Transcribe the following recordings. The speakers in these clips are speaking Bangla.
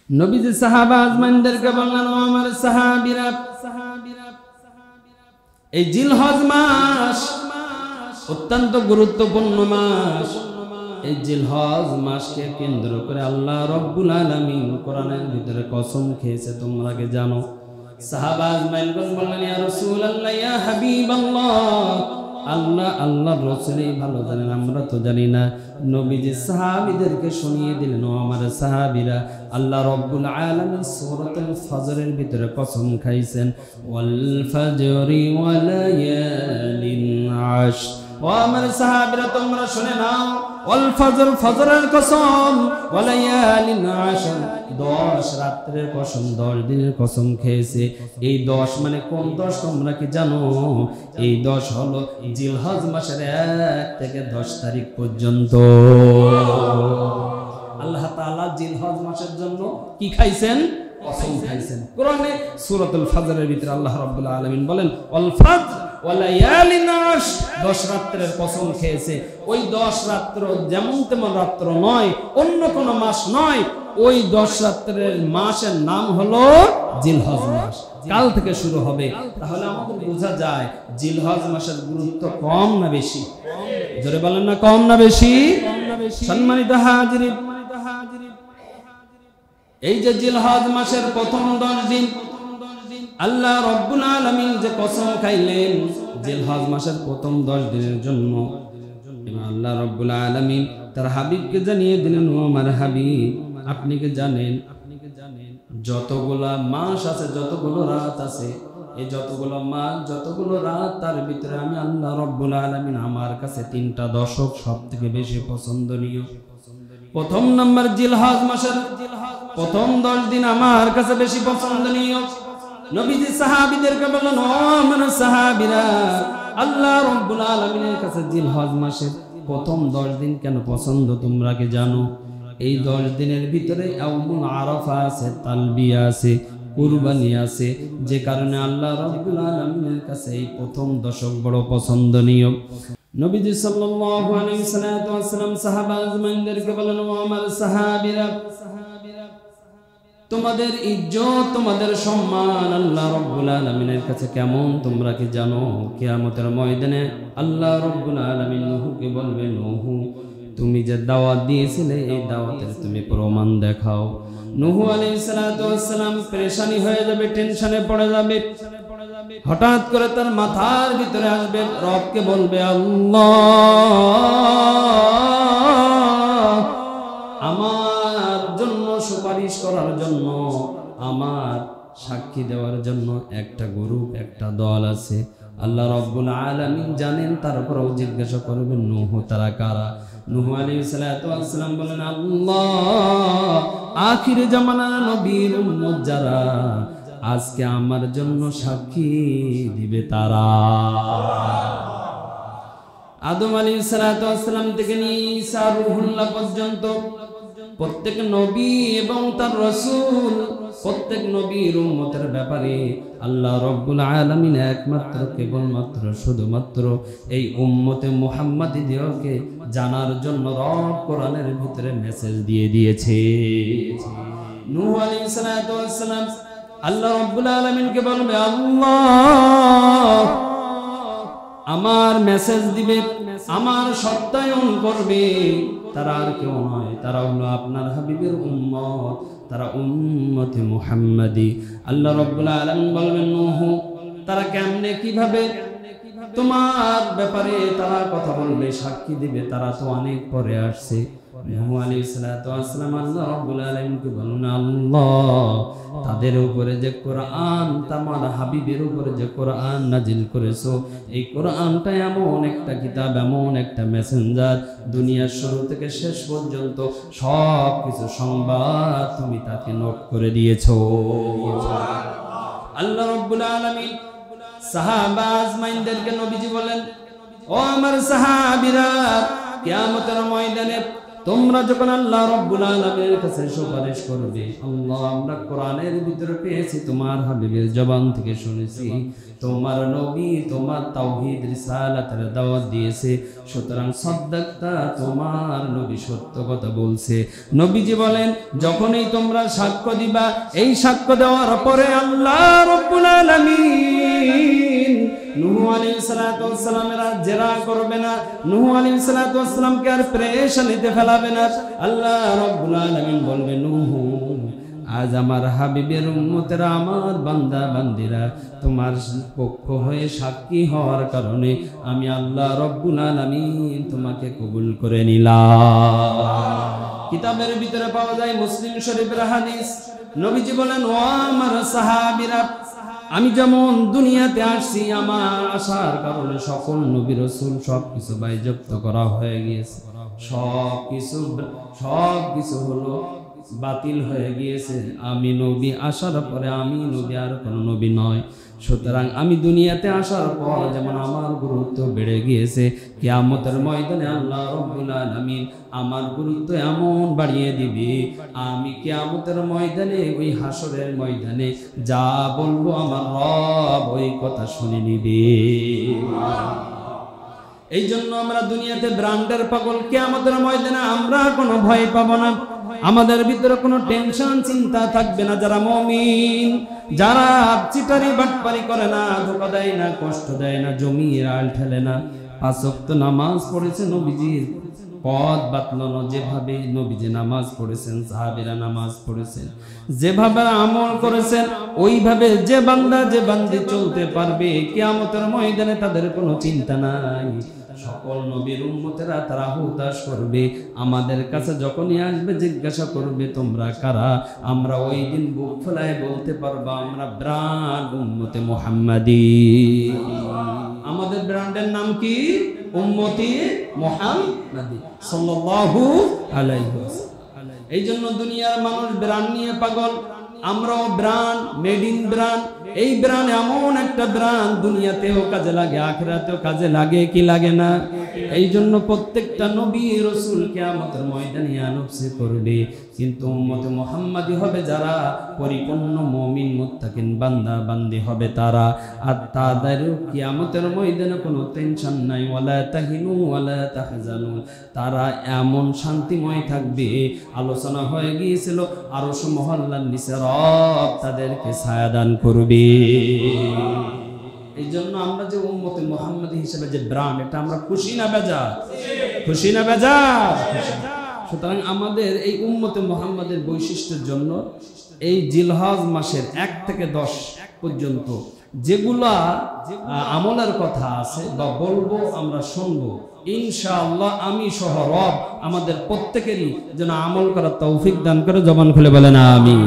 নবীজি সাহাবা আজমাইনদেরকে বললেন, ও আমার সাহাবীরা, এই জিলহজ মাস অত্যন্ত গুরুত্বপূর্ণ মাস। এই জিলহজ মাসকে কেন্দ্র করে আল্লাহ রাব্বুল আলামিন কোরআনের ভিতরে কসম খেয়েছে, তোমরা কি জানো? সাহাবা আজমাইনগণ বললেন, ইয়া রাসূলুল্লাহ, ইয়া হাবিবাল্লাহ, আল্লাহর রাসূলই ভালো জানেন, আমরা তো জানি না। নবীজি সাহাবীদেরকে শুনিয়ে দিলেন, ও আমার সাহাবীরা, আল্লাহ রাব্বুল আলামিন সূরাতুল ফজরের ভিতরে কসম খাইছেন, ওয়াল ফজরি ওয়া লায়ালিন আশর। ও আমার সাহাবীরা, তোমরা শুনে নাও, ওয়াল ফজর, ফজরের কসম, ওয়া লায়ালিন আশর, 10 রাতের কসম, 10 দিনের কসম খেয়েছে। এই 10 মানে কোন 10 তোমরা কি জানো? এই 10 হলো জিলহজ মাসের 1 থেকে 10 তারিখ পর্যন্ত। আল্লাহ তাআলা জিলহজ মাসের জন্য কি খাইছেন? কসম খাইছেন। কোরআনে সূরাতুল ফজরের ভিতরে আল্লাহ রাব্বুল আলামিন বলেন, ওয়াল ফজর ওয়া লায়ালিন আশর, 10 রাতের কসম খেয়েছে। ওই 10 রাত্র যেমন তেমন রাত্র নয়, অন্য কোন মাস নয়, ওই 10 রাত্রের মাসের নাম হলো জিলহজ মাস। কাল থেকে শুরু হবে। তাহলে আমাদের বোঝা যায় জিলহজ মাসের গুরুত্ব কম না বেশি? জোরে বলেন না, কম না বেশি? সম্মানিত হাজিরিন, এই যে জিলহজ মাসের প্রথম 10 দিন আল্লাহ রাব্বুল আলামিন যে কসম খাইলেন জিলহজ মাসের প্রথম 10 দিনের জন্য, আল্লাহ রাব্বুল আলামিন তার হাবিবকে জানিয়ে দিলেন, ও আমার হাবিব, আপনি কি জানেন যতগুলা মাস আছে, যতগুলো রাত আছে, এই যতগুলো মাস, যতগুলো রাত, তার ভিতরে আমি আল্লাহ রাব্বুল আলামিন আমার কাছে 3টা দশক সবথেকে বেশি পছন্দনীয়। প্রথম নাম্বার জিলহজ মাসের প্রথম 10 দিন আমার কাছে বেশি পছন্দনীয়। নবীজি সাহাবীদেরকে বললেন, ও আমার সাহাবীরা, আল্লাহ রাব্বুল আলামিনের কাছে জিলহজ মাসের প্রথম 10 দিন কেন পছন্দ তোমরা কি জানো? এই 10 দিনের ভিতরে ইয়াউমুল আরাফা আছে, তালবিয়া আছে, কুরবানি আছে, যে কারণে আল্লাহ রাব্বুল আলামিনের কাছে এই প্রথম দশক বড় পছন্দনীয়। নবীজি সাল্লাল্লাহু আলাইহি ওয়াসাল্লাম সাহাবা আজমাইনদেরকে বলেন, ও আমার সাহাবীরা, তোমাদের ইজ্জত, তোমাদের সম্মান আল্লাহ রাব্বুল আলামিনের কাছে কেমন তোমরা কি জানো? কিয়ামতের ময়দানে আল্লাহ রাব্বুল আলামিন নূহকে বলবেন, নূহ, তুমি যে দাওয়াত দিয়েছিলে এই দাওয়াতের তুমি প্রমাণ দেখাও। নূহ আলাইহিস সালাতু ওয়াস সালাম পেরেশানি হয়ে যাবে, টেনশনে পড়ে যাবে। হঠাৎ করে তার মাথার ভিতরে আসবে, রবকে বলবে, আল্লাহ, আমার জন্য সুপারিশ করার জন্য, আমার সাক্ষী দেওয়ার জন্য একটা গ্রুপ, একটা দল আছে। আল্লাহ রাব্বুল আলামিন জানেন, তারপরেও জিজ্ঞাসা করবেন, নূহ, তারা কারা? নূহ আলাইহিস সালাতু ওয়াস সালাম বলেন, আল্লাহ, আখির জামানার নবীর উম্মত যারা, আজকে আমার জন্য সাক্ষী দিবে তারা। আদম আলাইহিস সালাতু ওয়াস সালাম থেকে নিয়ে ঈসা রূহুল্লাহ পর্যন্ত প্রত্যেক নবী এবং তার রাসূল, প্রত্যেক নবীর উম্মতের ব্যাপারে আল্লাহ রাব্বুল আলামিন একমাত্র, কেবলমাত্র, শুধুমাত্র এই উম্মতে মুহাম্মাদীদেরকে জানার জন্য রব কোরআনের ভিতরে মেসেজ দিয়ে দিয়েছে। নূহ আলাইহিস সালাতু ওয়াস সালাম আল্লাহ রাব্বুল আলামিনকে বলবে, আল্লাহ, আমার মেসেজ দিবে, আমার সত্যায়ন করবে, তারা আর কেউ নয়, তারা হলো আপনার হাবিবের উম্মত, তারা উম্মতে মুহাম্মাদি। আল্লাহ রাব্বুল আলামিন বলবেন, নূহ, তারা কেমনে, কিভাবে তোমার ব্যাপারে তারা কথা বলবে, সাক্ষী দিবে? তারা তো অনেক পরে আসছে। নূহ আলাইহিস সালাতু ওয়াস সালাম আল্লাহ রাব্বুল আলামিনকে বলেন, আল্লাহ, তাদের উপরে যে কোরআন, তোমার হাবিবের উপরে যে কোরআন নাজিল করেছো, এই কোরআনটা এমন একটা কিতাব, এমন একটা মেসেঞ্জার, দুনিয়ার শুরু থেকে শেষ পর্যন্ত সব কিছু সংবাদ তুমি তাকে নোট করে দিয়েছো। আল্লাহ রাব্বুল আলামিন সাহাবা আজমাইনদেরকে নবীজি বলেন, ও আমার সাহাবীরা, কিয়ামতের ময়দানে তোমরা যখন আল্লাহ রাব্বুল আলামিনের কাছে সুপারিশ করবে, আল্লাহ আমরা কোরআনের ভিতরে পেয়েছি, তোমার হাবিবের জবান থেকে শুনেছি, তোমার নবী তোমার তাওহীদ রিসালাতের দাওয়াত দিয়েছে, সুতরাং সাদ্দাকতা, তোমার নবী সত্য কথা বলছে। নবীজি বলেন, যখনই তোমরা সাক্ষ্য দিবা, এই সাক্ষ্য দেওয়ার পরে আল্লাহ রাব্বুল আলামিন নূহ আলাইহিস সালাতু ওয়াস সালামের জেরা করবে না, নূহ আলাইহিস সালাতু ওয়াস সালামকে আর পেরেশানিতে ফেলাবে না। আল্লাহ রাব্বুল আলামিন বলবে, নূহ, আজ আমার হাবিবের উম্মতেরা, আমার বান্দা বান্দিরা তোমার পক্ষ হয়ে সাক্ষী হওয়ার কারণে আমি আল্লাহ রাব্বুল আলামিন তোমাকে কবুল করে নিলাম। কিতাবের ভিতরে পাওয়া যায় মুসলিম শরীফের হাদিস, নবীজি বলেন, ও আমার সাহাবীরা, আমি যেমন দুনিয়াতে আসছি, আমার আসার কারণে সকল নবী রাসূল সবকিছু বাজেয়াপ্ত করা হয়ে গিয়েছে, সবকিছু হলো বাতিল হয়ে গিয়েছে। আমি নবী আসার পরে আমি নবী, আর কোনো নবী নয়। সুতরাং আমি দুনিয়াতে আসার পর যেমন আমার গুরুত্ব বেড়ে গিয়েছে, কিয়ামতের ময়দানে আল্লাহ রাব্বুল আলামিন আমার গুরুত্ব এমন বাড়িয়ে দিবে, আমি কিয়ামতের ময়দানে, ওই হাসরের ময়দানে যা বলবো আমার রব ওই কথা শুনে নিবে। এই জন্য আমরা দুনিয়াতে ব্র্যান্ডের পাগল, কিয়ামতের ময়দানে আমরা কোনো ভয় পাবো না, আমাদের ভিতরে কোনো টেনশন চিন্তা থাকবে না। যারা মুমিন, যারা চিটারি বাটপারি করে না, ধোঁকা দেয় না, কষ্ট দেয় না, জমির আল ঠেলে না, 5 ওয়াক্ত নামাজ পড়েছে, নবীজির পথ বাতলানো, যেভাবে নবীজি নামাজ পড়েছেন, সাহাবীরা নামাজ পড়েছেন, যেভাবে আমল করেছেন, ওইভাবে যে বান্দা যে বান্দি চলতে পারবে, কিয়ামতের ময়দানে তাদের কোনো চিন্তা নাই। সকল নবীর উম্মতেরা তারা হুতাশ করবে, আমাদের কাছে যখনই আসবে জিজ্ঞাসা করবে, তোমরা কারা? আমরা ওই দিন বুক ফেলায় বলতে পারবো, আমরা ব্রান্ড উম্মতে মুহাম্মাদি। আমাদের ব্র্যান্ডের নাম কি? উম্মতি মুহাম্মাদি সাল্লাল্লাহু আলাইহি ওয়াসাল্লাম। এই জন্য দুনিয়ার মানুষ ব্র্যান্ড নিয়ে পাগল, আমরাও ব্র্যান্ড, মেড ইন ব্র্যান্ড। এই ব্র্যান্ড এমন একটা ব্র্যান্ড, দুনিয়াতেও কাজে লাগে, আখিরাতেও কাজে লাগে, কি লাগে না? এই জন্য প্রত্যেকটা নবী রাসূল কিয়ামতের ময়দানে আনফসে করবে, কিন্তু উম্মতে মুহাম্মাদি হবে যারা পরিপূর্ণ মুমিন মুত্তাকিন বান্দা বান্দি হবে তারা। আর তাদের কিয়ামতের ময়দানে কোনো টেনশন নাই, ওয়ালা তাহিনু ওয়ালা তাহজানু, তারা এমন শান্তিময় থাকবে। আলোচনা হয়ে গিয়েছিল, আরশ মহল্লার নিচে রব তাদেরকে ছায়া দান করবে। এই জন্য আমরা যে উম্মতে মুহাম্মাদি হিসেবে যে ব্র্যান্ড, এটা আমরা খুশি না বেজার? খুশি না বেজার? সুতরাং আমাদের এই উম্মতে মুহাম্মাদের বৈশিষ্ট্যের জন্য এই জিলহজ মাসের 1 থেকে 10 পর্যন্ত যেগুলা আমলের কথা আছে বা বলবো, আমরা শুনবো, ইনশাআল্লাহ আমি সহ রব আমাদের প্রত্যেকেরই যেন আমল করার তৌফিক দান করে। জবান খুলে বলেন আমিন।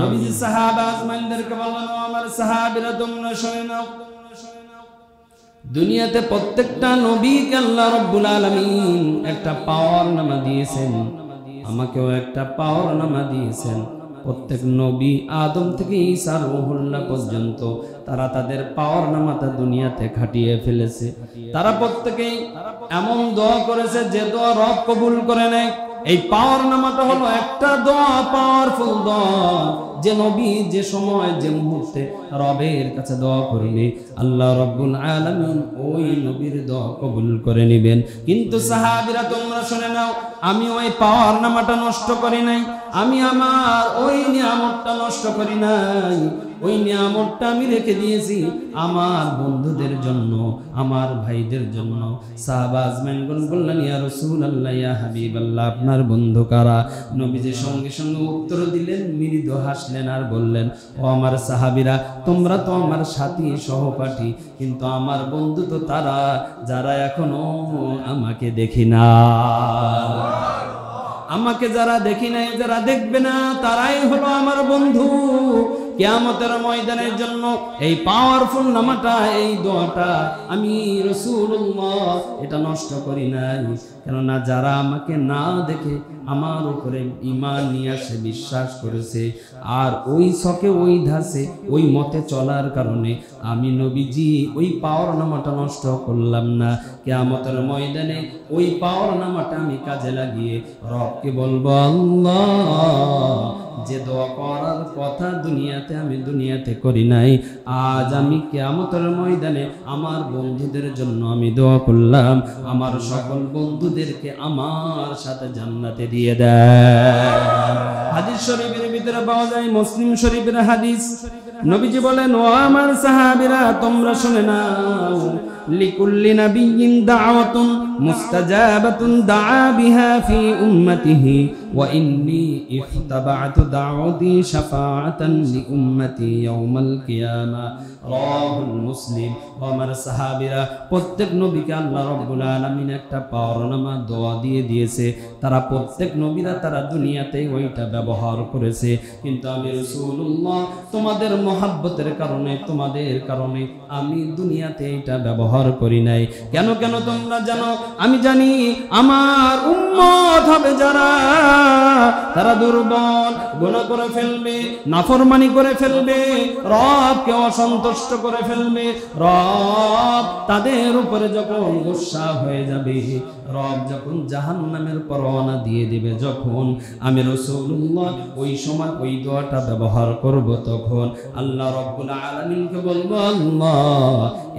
নবীজি সাহাবা আজমাইনদেরকে বললেন, ও আমার সাহাবীরা, তোমরা শুনে নাও, দুনিয়াতে প্রত্যেকটা নবীকে আল্লাহ রাব্বুল আলামিন একটা পাওয়ার নামা দিয়েছেন, আমাকেও একটা পাওয়ার নামা দিয়েছেন। প্রত্যেক নবী আদম থেকে ঈসা রূহুল্লাহ পর্যন্ত তারা তাদের পাওয়ার নামাটা দুনিয়াতে খাটিয়ে ফেলেছে। তারা প্রত্যেকেই এমন দোয়া করেছে যে দোয়া রব কবুল করে নেয়। এই পাওয়ার নামাটা হলো একটা দোয়া, পাওয়ারফুল দোয়া, যে নবী যে সময় যে মুহূর্তে রবের কাছে দোয়া করবে, আল্লাহ রাব্বুল আলামিন ওই নবীর দোয়া কবুল করে নেবেন। কিন্তু সাহাবীরা, তোমরা শুনে নাও, আমি ওই পাওয়ার নামাটা নষ্ট করি নাই, আমি আমার ওই নিয়ামতটা নষ্ট করি নাই, ওই নিয়ামতটা আমি রেখে দিয়েছি আমার বন্ধুদের জন্য, আমার ভাইদের জন্য। সাহাবা আজমাইনগণ বললেন, ইয়া রাসূলুল্লাহ, ইয়া হাবিবাল্লাহ, আপনার বন্ধু কারা? নবীজি সঙ্গে সঙ্গে উত্তর দিলেন, মৃদু হাসলেন আর বললেন, ও আমার সাহাবীরা, তোমরা তো আমার সাথী সহপাঠী, কিন্তু আমার বন্ধু তো তারা যারা এখনো আমাকে দেখি না। আমাকে যারা দেখি নাই, যারা দেখবে না, তারাই হলো আমার বন্ধু। কিয়ামতের ময়দানের জন্য এই পাওয়ারফুল নামাটা, এই দোয়াটা আমি রাসূলুল্লাহ এটা নষ্ট করি নাই। কেননা যারা আমাকে না দেখে আমার উপরে ঈমান নিয়ে আসে, বিশ্বাস করেছে, আর ওই শখে ওই ধাসে ওই মতে চলার কারণে আমি নবীজি ওই পাওয়ার নামাটা নষ্ট করলাম না। কিয়ামতের ময়দানে ওই পাওয়ার নামাটা আমি কাজে লাগিয়ে রবকে বলবো, আল্লাহ, যে দোয়া করার কথা দুনিয়াতে আমি দুনিয়াতে করি নাই, আজ আমি কিয়ামতের ময়দানে আমার বন্ধুদের জন্য আমি দোয়া করলাম, আমার সকল বন্ধুদেরকে আমার সাথে জান্নাতে দিয়ে দেয়। হাদিস শরীফের ভিতরে পাওয়া যায়, মুসলিম শরীফের হাদিস, নবীজি বলেন, ও আমার সাহাবীরা, তোমরা শুনে নাও, লিকুল্লি নাবিয়্যিন দাওয়াতুন মুস্তাজাবাতুন দাআ বিহা ফি উম্মতিহি ওয়া ইন্নী ইখতাবা'তু দাওয়াতি শাফাআতান লি উম্মতি ইয়াউমাল কিয়ামা। রাহুল মুসলিম। ও আমার সাহাবীরা, প্রত্যেক নবীকে আল্লাহ রাব্বুল আলামিন একটা পাওয়ারনামা দোয়া দিয়ে দিয়েছে। তারা প্রত্যেক নবীরা তারা দুনিয়াতে ওইটা ব্যবহার করেছে, কিন্তু আমি রাসূলুল্লাহ তোমাদের মহব্বতের কারণে, তোমাদের কারণে আমি দুনিয়াতে এটা ব্যবহার করি নাই। কেন কেন তোমরা জানো? আমি জানি আমার উম্মত হবে যারা, তারা দুর্বল, গুনাহ করে ফেলবে, নাফরমানি করে ফেলবে, রবকে অসন্তুষ্ট করে ফেলবে। রব তাদের উপরে যখন গুসা হয়ে যাবে, রব যখন জাহান্নামের পরোয়ানা দিয়ে দিবে, যখন আমি রাসূলুল্লাহ ওই সময় ওই দোয়াটা ব্যবহার করব, তখন আল্লাহ রাব্বুল আলামিনকে বলবো, আল্লাহ,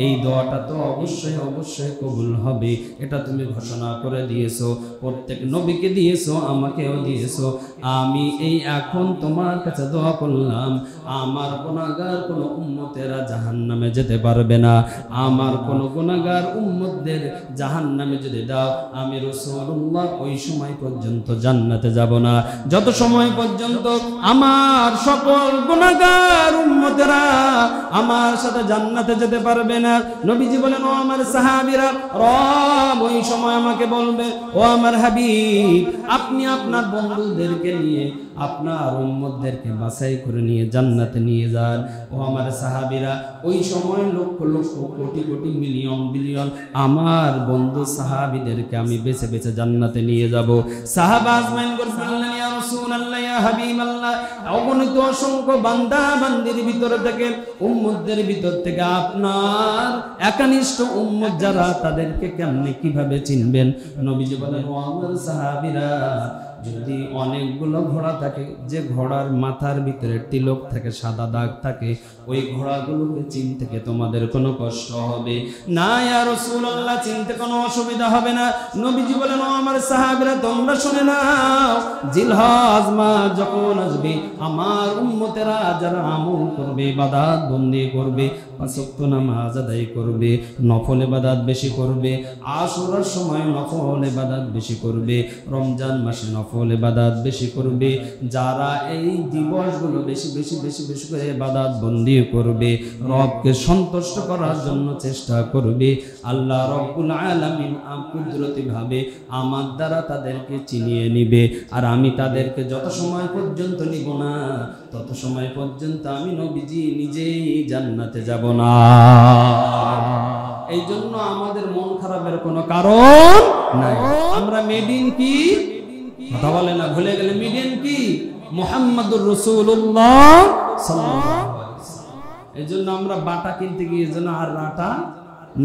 এই দোয়াটা তো অবশ্যই অবশ্যই কবুল হবে, এটা তুমি ঘোষণা করে দিয়েছো, প্রত্যেক নবীকে দিয়েছো, আমাকেও দিয়েছো। আমি এই এখন তোমার কাছে দোয়া করলাম, আমার গুনাহগার কোন উম্মতেরা জাহান্নামে যেতে পারবে না। আমার কোন গুনাহগার উম্মতদের জাহান্নামে যদি দাও, আমি রাসূলুল্লাহ ওই সময় পর্যন্ত জান্নাতে যাব না, যত সময় পর্যন্ত আমার সকল গুনাহগার উম্মতেরা আমার সাথে জান্নাতে যেতে পারবে না। নবীজি বলেন, ও আমার সাহাবীরা, রব ওই সময় আমাকে বলবে, ও আমার হাবিব, আপনি আপনার বন্ধুদেরকে নিয়ে আপনার উম্মতদেরকে বাছাই করে নিয়ে জান্নাতে নিয়ে যান। ও আমার সাহাবীরা, ওই সময় লক্ষ লক্ষ কোটি কোটি মিলিয়ন বিলিয়ন আমার বন্ধু সাহাবীদেরকে আমি বেছে বেছে জান্নাতে নিয়ে যাব। সাহাবা আজমাইন বললেন, ইয়া রাসূলুল্লাহ, ইয়া হাবিবাল্লাহ, অগণিত অসংখ্য বান্দা বান্দির ভিতর থেকে, উম্মতদের ভিতর থেকে আপনার একনিষ্ঠ উম্মত যারা, তাদেরকে কেমনে কিভাবে চিনবেন? নবীজি বলেন, ও আমার সাহাবীরা, যদি অনেকগুলো ঘোড়া থাকে, যে ঘোড়ার মাথার ভিতরে তিলক থাকে, সাদা দাগ থাকে, ওই ঘোড়াগুলোকে চিনতে তোমাদের কোনো কষ্ট হবে না। ইয়া রাসূলুল্লাহ, চিনতে কোনো অসুবিধা হবে না। নবীজি বলেন, ও আমার সাহাবীরা, তোমরা শুনে নাও, জিলহজ মাস যখন আসবে, আমার উম্মতেরা যারা আমল করবে, ইবাদত বন্দি করবে, পাঁচ ওয়াক্ত নামাজ আদায় করবে, নফল ইবাদত বেশি করবে, আশুরার সময় নফল ইবাদত বেশি করবে, রমজান মাসে নফল ইবাদত বেশি করবে, যারা এই দিবসগুলো বেশি বেশি বেশি বেশি করে ইবাদত বন্দি করবে, রবকে সন্তুষ্ট করার জন্য চেষ্টা করবে, আল্লাহ রাব্বুল আলামিন কুদরতি ভাবে আমার দ্বারা তাদেরকে চিনিয়ে নিবে। আর আমি তাদেরকে যত সময় পর্যন্ত নিব না, তত সময় পর্যন্ত আমি নবীজি নিজেই জান্নাতে যাব না। এই জন্য আমাদের মন খারাপের কোনো কারণ নাই। আমরা মেডিন কি কথা বলে না, ভুলে গেলে, মিডিয়ান কি? মুহাম্মাদুর রাসূলুল্লাহ সাল্লাল্লাহু আলাইহি ওয়াসাল্লাম। এই জন্য আমরা বাটা কিনতে গিয়ে যেন আর রাটা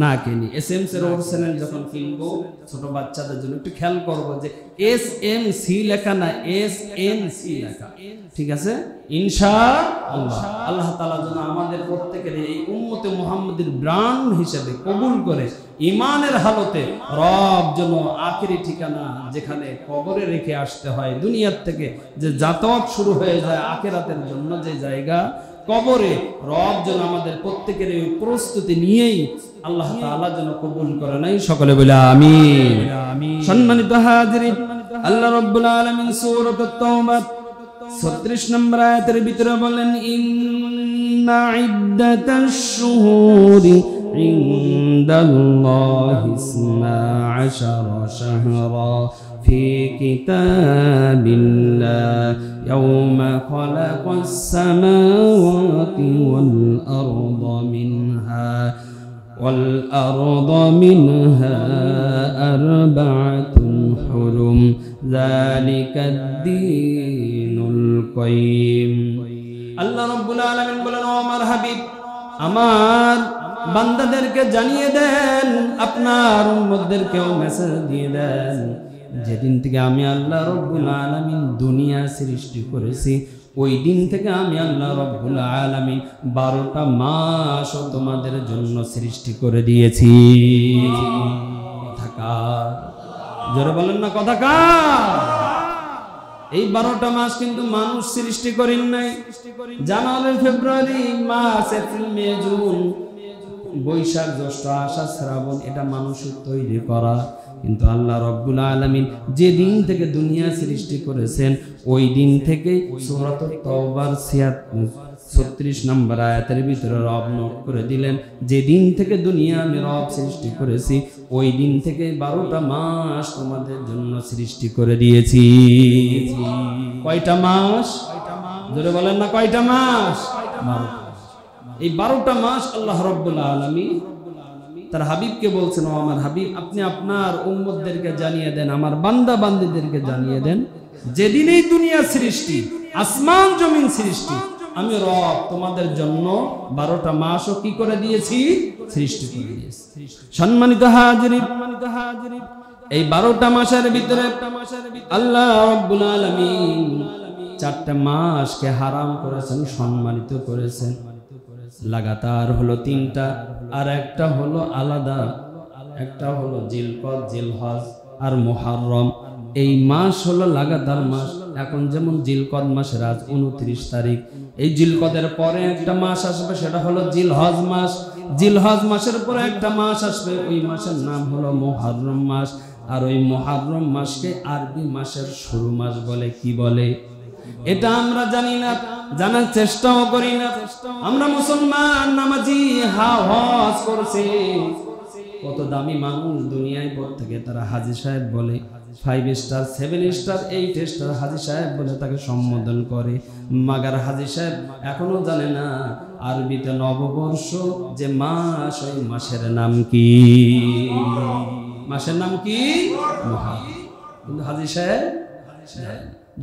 না কিনি। এসএমসি এর অরিজিনাল যখন কিনবো, ছোট বাচ্চাদের জন্য একটু খেয়াল করবো যে এসএমসি লেখা না, এসএনসি লেখা, ঠিক আছে? ইনশাআল্লাহ আল্লাহ তাআলা যেন আমাদের প্রত্যেকের এই উম্মতে মুহাম্মাদের ব্র্যান্ড হিসেবে কবুল করে, ইমানের হালতে রব যেন আখেরি ঠিকানা যেখানে কবরে রেখে আসতে হয়, দুনিয়ার থেকে যে যাতায়াত শুরু হয়ে যায় আখিরাতের জন্য যে জায়গা, কবরে রব যেন আমাদের প্রত্যেকের এই প্রস্তুতি নিয়েই আল্লাহ তাআলা যেন কবুল করে নাই। সকলে বলে আমিন। সম্মানিত হাজিরিন, আল্লাহ রাব্বুল আলামিন সূরাত আত-তাওবা 36 নম্বর আয়াতের ভিতরে বলেন, ইন্না ইদ্দাতাশ শুহুরি ইনদাল্লাহি 12 শাহরা في كتاب الله يوم خلق السماوات والأرض منها أربعة হুরুম যালিকাদ দীনুল কাইয়্যিম। আল্লাহ রাব্বুল আলামিন বলেন, ও আমার হাবিব, আমার বান্দাদেরকে জানিয়ে দেন, আপনার উম্মতদেরকেও মেসেজ দিয়ে দেন, যেদিন থেকে আমি আল্লাহ রাব্বুল আলামিন দুনিয়া সৃষ্টি করেছি, ওই দিন থেকে আমি আল্লাহ রাব্বুল আলামিন 12টা মাস তোমাদের জন্য সৃষ্টি করে দিয়েছি। কথাকার জোরে বলেন না, কথাকার। এই 12টা মাস কিন্তু মানুষ সৃষ্টি করেন নাই। জানুয়ারি, ফেব্রুয়ারি, মার্চ, এপ্রিল, মে, জুন, বৈশাখ, জ্যৈষ্ঠ, আষাঢ়, শ্রাবণ, এটা মানুষের তৈরি করা। কিন্তু আল্লাহ রাব্বুল আলামিন যেদিন থেকে দুনিয়া সৃষ্টি করেছেন, ওই দিন থেকে সূরাতুত তাওবার 36 নম্বর আয়াতের ভিতরে রব নোট করে দিলেন, যেদিন থেকে দুনিয়া আমি রব সৃষ্টি করেছি, ওই দিন থেকে 12টা মাস তোমাদের জন্য সৃষ্টি করে দিয়েছি। কয়টা মাস? জোরে বলেন না, কয়টা মাস? 12টা। এই 12টা মাস আল্লাহ রাব্বুল আলামিন তার হাবিবকে বলছেন, ও আমার হাবিব, আপনি আপনার উম্মতদেরকে জানিয়ে দেন, আমার বান্দা বান্দীদেরকে জানিয়ে দেন, যেদিন এই দুনিয়া সৃষ্টি, আসমান জমিন সৃষ্টি, আমি রব তোমাদের জন্য 12টা মাসও কি করে দিয়েছি? সৃষ্টি করে দিয়েছি। সম্মানিত হাজিরিন, এই 12টা মাসের ভিতরে আল্লাহ রাব্বুল আলামিন 4টা মাসকে হারাম করেছেন, সম্মানিত করেছেন। লাগাতার হলো 3টা, আর একটা হলো আলাদা, একটা হলো জিলকদ, জিলহজ আর মুহররম। এই মাস হলো লাগাতার মাস। এখন যেমন জিলকদ মাসের আজ 29 তারিখ, এই জিলকদের পরে একটা মাস আসবে, সেটা হলো জিলহজ মাস। জিলহজ মাসের পরে একটা মাস আসবে, ওই মাসের নাম হলো মুহররম মাস। আর ওই মুহররম মাসকে আরবি মাসের শুরু মাস বলে। কি বলে? এটা আমরা জানি না, জানার চেষ্টাও করি না। আমরা মুসলমান, নামাজি, হজ করছে, কত দামি মানুষ দুনিয়ায় প্রত্যেকে তারা হাজী সাহেব বলে, 5 স্টার, 7 স্টার, 8 স্টার হাজী সাহেব বলে তাকে সম্বোধন করে। মাগার হাজী সাহেব এখনো জানে না আরবিতে নববর্ষ যে মাস, ওই মাসের নাম কি? মাসের নাম কি? কিন্তু হাজী সাহেব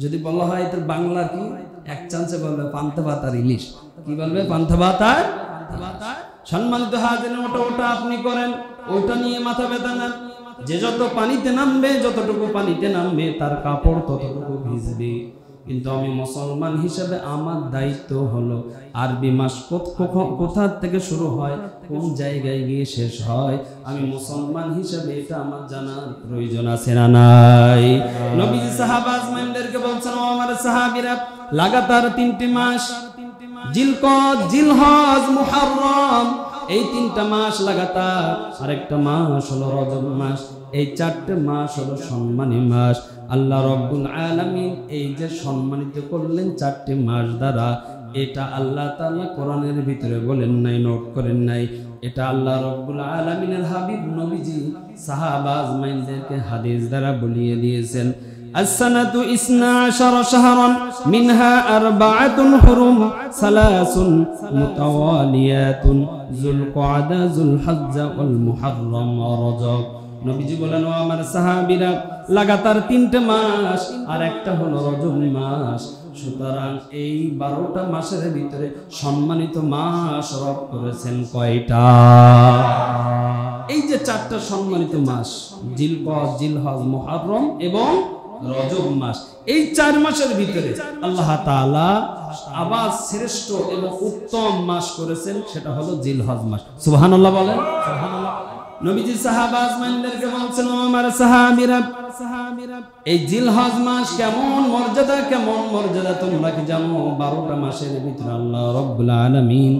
যদি বলা হয় তোর বাংলা কি, এক চান্সে বলবে পান্তা ভাত আর ইলিশ। কি বলবে? পান্তা ভাত আর। সম্মানিত হাজির, ওটা আপনি করেন, ওটা নিয়ে মাথা ব্যথা না। যে যত পানিতে নামবে, যতটুকু পানিতে নামবে, তার কাপড় ততটুকু ভিজবে। কিন্তু আমি মুসলমান হিসেবে আমার দায়িত্ব হলো আরবি মাস কোথা থেকে শুরু হয়, কোন জায়গায় গিয়ে শেষ হয়, আমি মুসলমান হিসেবে এটা আমার জানার প্রয়োজন আছে না নাই? নবীজি সাহাবা আজমাইনদেরকে বলছেন, ও আমার সাহাবীরা, লাগাতার 3টি মাস, জিলকদ, জিলহজ, মুহররম, এই 3টা মাস লাগাতার। আরেকটা মাস হলো রজব মাস। এই 4টে মাস হলো সম্মানী মাস। আল্লাহ রাব্বুল আলামিন এই যে সম্মানিত করলেন 4টে মাস দ্বারা, এটা আল্লাহ তাআলা কোরআনের ভিতরে বলেন নাই, নোট করেন নাই। এটা আল্লাহ রাব্বুল আলামিনের হাবিব নবীজি সাহাবা আজমাইনদেরকে হাদিস দ্বারা বলিয়ে দিয়েছেন। السنة 12 شهرا منها 4 حرم 3 متواليات ذو القعدة ذو الحجة والمحرم ورجب। নবীজি বলেন, ও আমার সাহাবীরা, লাগাতার 3টে মাস, আর একটা হলো রজব মাস। সুতরাং এই 12টা মাসের ভিতরে সম্মানিত মাস রব করেছেন কয়টা? এই যে 4টা সম্মানিত মাস, জিলকদ, জিলহজ, মুহররম এবং রজব মাস, এই 4 মাসের ভিতরে আল্লাহ তাআলা আবার শ্রেষ্ঠ এবং উত্তম মাস করেছেন, সেটা হলো জিলহজ মাস। সুবহানাল্লাহ বলেন। নবীজি সাহাবা আজমাইনদেরকে বলছেন, ও আমার সাহাবীরা, এই জিলহজ মাস কেমন মর্যাদা তোমরা কি জানো? 12টা মাসের ভিতরে আল্লাহ রাব্বুল আলামিন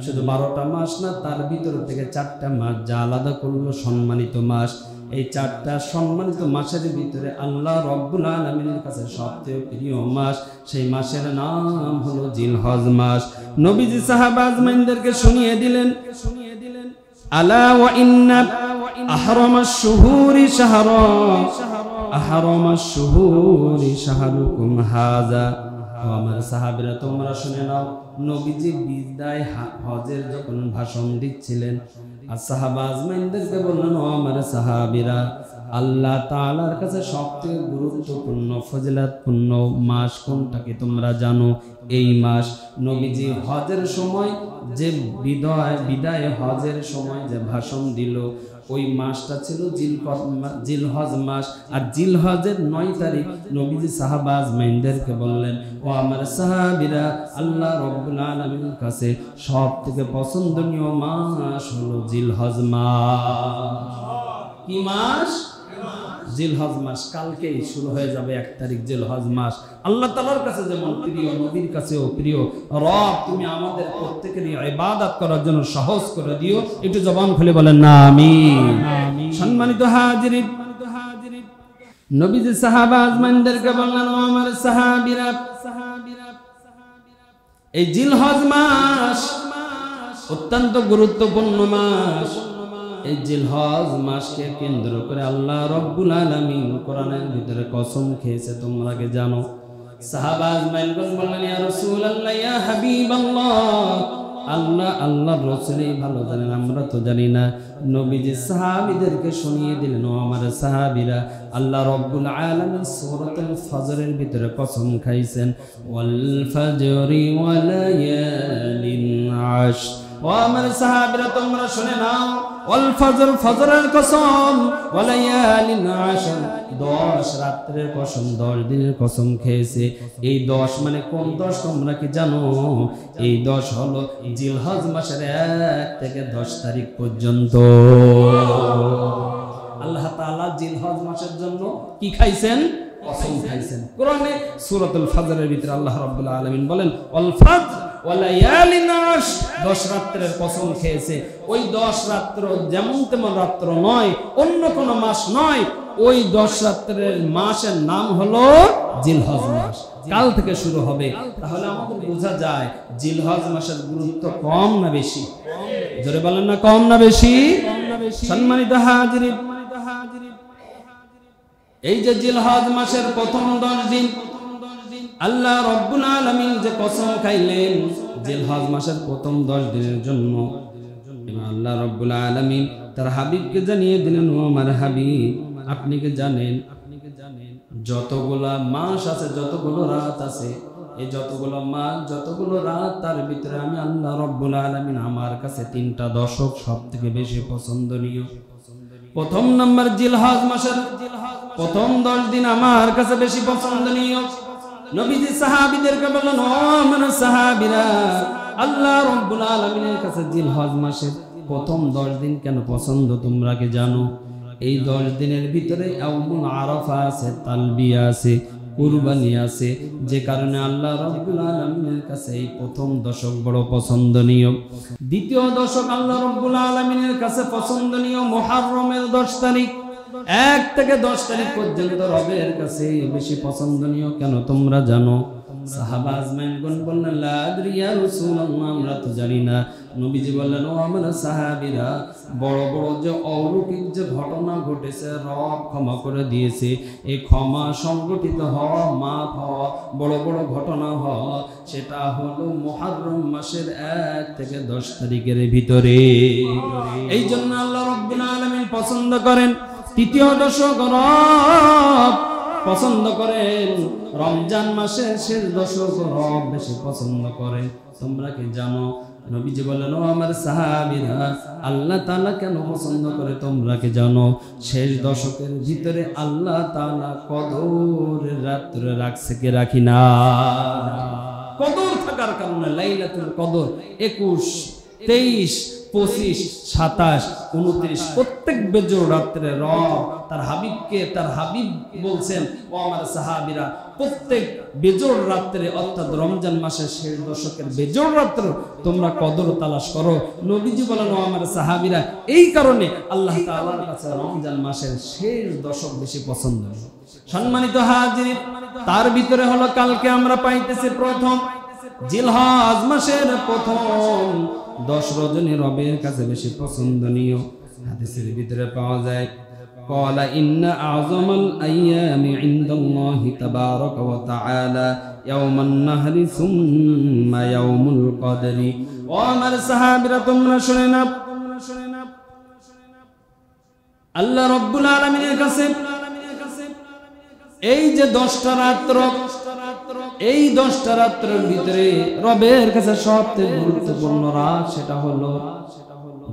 শুধু 12টা মাস না, তার ভিতর থেকে 4টা মাস যা আলাদা করলো সম্মানিত মাস। এই 4টা সম্মানিত মাসের ভিতরে আল্লাহ রাব্বুল আলামিনের কাছে সবচেয়ে প্রিয় মাস, সেই মাসের নাম হলো জিলহজ মাস। নবীজি সাহাবা আজমাইনদেরকে শুনিয়ে দিলেন, আলা ওয়া ইন্না আহরামাশ শুহুরি শাহরুকুম হাযা। আমার সাহাবীরা, তোমরা শুনে নাও, নবীজি বিদায় হজের যখন ভাষণ দিচ্ছিলেন, আর সাহাবা আজমাইনদেরকে বললেন, ও আমার সাহাবীরা, আল্লাহ তাআলার কাছে সবথেকে গুরুত্বপূর্ণ ফজিলতপূর্ণ মাস কোনটা কি তোমরা জানো? এই মাস নবীজি হজের সময় যে বিদায় হজের সময় যে ভাষণ দিল, ওই মাসটা ছিল জিলহজ মাস। আর জিলহজের 9 তারিখ নবীজি সাহাবা আজমাইনদেরকে বললেন, ও আমার সাহাবীরা, আল্লাহ রাব্বুল আলামিনের কাছে সবথেকে পছন্দনীয় মাস হলো জিলহজ মাস। কি মাস? জিলহজ মাস। কালকেই শুরু হয়ে যাবে 1 তারিখ জিলহজ মাস। আল্লাহ তাআলার কাছে যেমন প্রিয়, নবীর কাছেও প্রিয়। রব, তুমি আমাদের প্রত্যেকেরই ইবাদত করার জন্য সহজ করে দিও। একটু জবান খুলে বলেন না আমিন। সম্মানিত হাজিরিন, নবীজি সাহাবা আজমাইনদেরকে বললেন, ও আমার সাহাবীরা, এই জিলহজ মাস অত্যন্ত গুরুত্বপূর্ণ মাস। এই জিলহজ মাসকে কেন্দ্র করে আল্লাহ রাব্বুল আলামিন কোরআনের ভিতরে কসম খেয়েছে, তোমরা কি জানো? সাহাবা আজমাইনগণ বললেন, ইয়া রাসূলুল্লাহ, ইয়া হাবিবাল্লাহ, আল্লাহর রাসূলই ভালো জানেন, আমরা তো জানি না। নবীজি সাহাবীদেরকে শুনিয়ে দিলেন, ও আমার সাহাবীরা, আল্লাহ রাব্বুল আলামিন সূরাতুল ফজরের ভিতরে কসম খাইছেন, ওয়াল ফাজরি ওয়া লায়ালিন আশর। ও আমার সাহাবীরা, তোমরা শুনে নাও, ওয়াল ফজর, ফজরের কসম, ওয়া লায়ালিন আশর, 10 রাতের কসম, 10 দিনের কসম খেয়েছে। এই 10 মানে কোন 10 তোমরা কি জানো? এই 10 হলো জিলহজ মাসের 1 থেকে 10 তারিখ পর্যন্ত। আল্লাহ তাআলা জিলহজ মাসের জন্য কি খাইছেন? কসম খাইছেন। কোরআনে সূরাতুল ফজরের ভিতরে আল্লাহ রাব্বুল আলামিন বলেন, ওয়াল ফজর ওয়া লায়ালিন আশর, 10 রাতের কসম খেয়েছে। ওই 10 রাত্র যেমন তেমন রাত্র নয়, অন্য কোন মাস নয়। ওই 10 রাত্রের মাসের নাম হলো জিলহজ মাস। কাল থেকে শুরু হবে। তাহলে আমাদের বোঝা যায় জিলহজ মাসের গুরুত্ব কম না বেশি? জোরে বলেন না, কম না বেশি? সম্মানিত হাজিরিন, এই যে জিলহজ মাসের প্রথম 10 দিন আল্লাহ রাব্বুল আলামিন যে কসম খাইলেন জিলহজ মাসের প্রথম 10 দিনের জন্য, আল্লাহ রাব্বুল আলামিন তার হাবিবকে জানিয়ে দিলেন, ও আমার হাবিব, আপনি কি জানেন যতগুলা মাস আছে, যতগুলো রাত আছে, এই যতগুলো মাস, যতগুলো রাত, তার ভিতরে আমি আল্লাহ রাব্বুল আলামিন আমার কাছে 3টা দশক সবথেকে বেশি পছন্দনীয়। প্রথম নাম্বার জিলহজ মাসের প্রথম 10 দিন আমার কাছে বেশি পছন্দনীয়। নবীজি সাহাবীদেরকে বললেন, ও আমার সাহাবীরা, আল্লাহ রাব্বুল আলামিনের কাছে জিলহজ মাসের প্রথম 10 দিন কেন পছন্দ তোমরা কি জানো? এই 10 দিনের ভিতরে ইয়াউমুল আরাফা আছে, তালবিয়া আছে, কুরবানি আছে, যে কারণে আল্লাহ রাব্বুল আলামিনের কাছে এই প্রথম দশক বড় পছন্দনীয়। দ্বিতীয় দশক আল্লাহ রাব্বুল আলামিনের কাছে পছন্দনীয় মুহররমের 10 তারিখ। 1 থেকে 10 তারিখ পর্যন্ত রবের কাছে বেশি পছন্দনীয়। কেন তোমরা জানো? সাহাবা আজমাইনগণ বললেন, লা আদরি ইয়া রাসূলুল্লাহ, আমরা তো জানি না। নবীজি বললেন, ও আমার সাহাবীরা, বড় বড় যে অলৌকিক যে ঘটনা ঘটেছে, রব ক্ষমা করে দিয়েছে। এই ক্ষমা সংগঠিত হওয়া, মাফ হওয়া, বড় বড় ঘটনা হওয়া, সেটা হলো মুহররম মাসের 1 থেকে 10 তারিখের ভিতরে। এই জন্য আল্লাহ রাব্বুল আলামিন পছন্দ করেন। তৃতীয় দশক রব পছন্দ করেন। রমজান মাসের শেষ দশক রব বেশি পছন্দ করেন। তোমরা কি জানো? নবীজি বললেন, ও আমার সাহাবীরা, আল্লাহ তাআলা কেন পছন্দ করে তোমরা কি জানো? শেষ দশকের ভিতরে আল্লাহ তাআলা কদরের রাত্রে রাখছে কি রাখি না? কদর থাকার কারণে লাইলাতুল কদর 21, 23, 25, 27, 29 প্রত্যেক বেজোড় রাত্রে রব তার হাবিবকে, তার হাবিব বলছেন, ও আমার সাহাবীরা, প্রত্যেক বেজোড় রাত্রে অর্থাৎ রমজান মাসের শেষ দশকের বেজোড় রাত্রে তোমরা কদর তালাশ করো। নবীজি বলেন, ও আমার সাহাবীরা, এই কারণে আল্লাহ তাআলার কাছে রমজান মাসের শেষ দশক বেশি পছন্দ। সম্মানিত হাজির, তার ভিতরে হলো কালকে আমরা পাইতেছি প্রথম জিলহজ মাসের প্রথম 10 রজনী রবের কাছে বেশি পছন্দনীয়। হাদিসের ভিতরে পাওয়া যায়, ক্বালা ইন্না আযমাল আইয়ামি ইনদাল্লাহি তাবারাকা ওয়া তাআলা ইয়াওমান নাহরি সুম্মা ইয়াউমুল কদরি। ও আমার সাহাবীরা, তোমরা শুনে নাও, আল্লাহ রাব্বুল আলামিনের কাছে এই যে 10টা রাত্র, এই 10টা রাত্রের ভিতরে রবের কাছে সবচেয়ে গুরুত্বপূর্ণ রাত সেটা হলো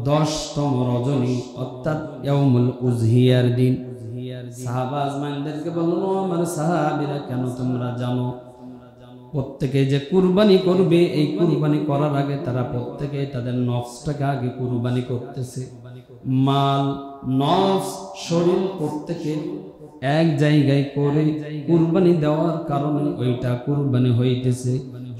10তম রজনী, অর্থাৎ ইয়াউমুল উযহিয়ার দিন। সাহাবা আজমাইনদেরকে বলল, আমার সাহাবীরা, কেন তোমরা জানো প্রত্যেকে যে কুরবানি করবে, এই কুরবানি করার আগে তারা প্রত্যেকে তাদের নফসটাকে আগে কুরবানি করতেছে। মাল, নফস, শরীর প্রত্যেকে এক জায়গায় করে কুরবানি দেওয়ার কারণে ওইটা কুরবানি হইতেছে।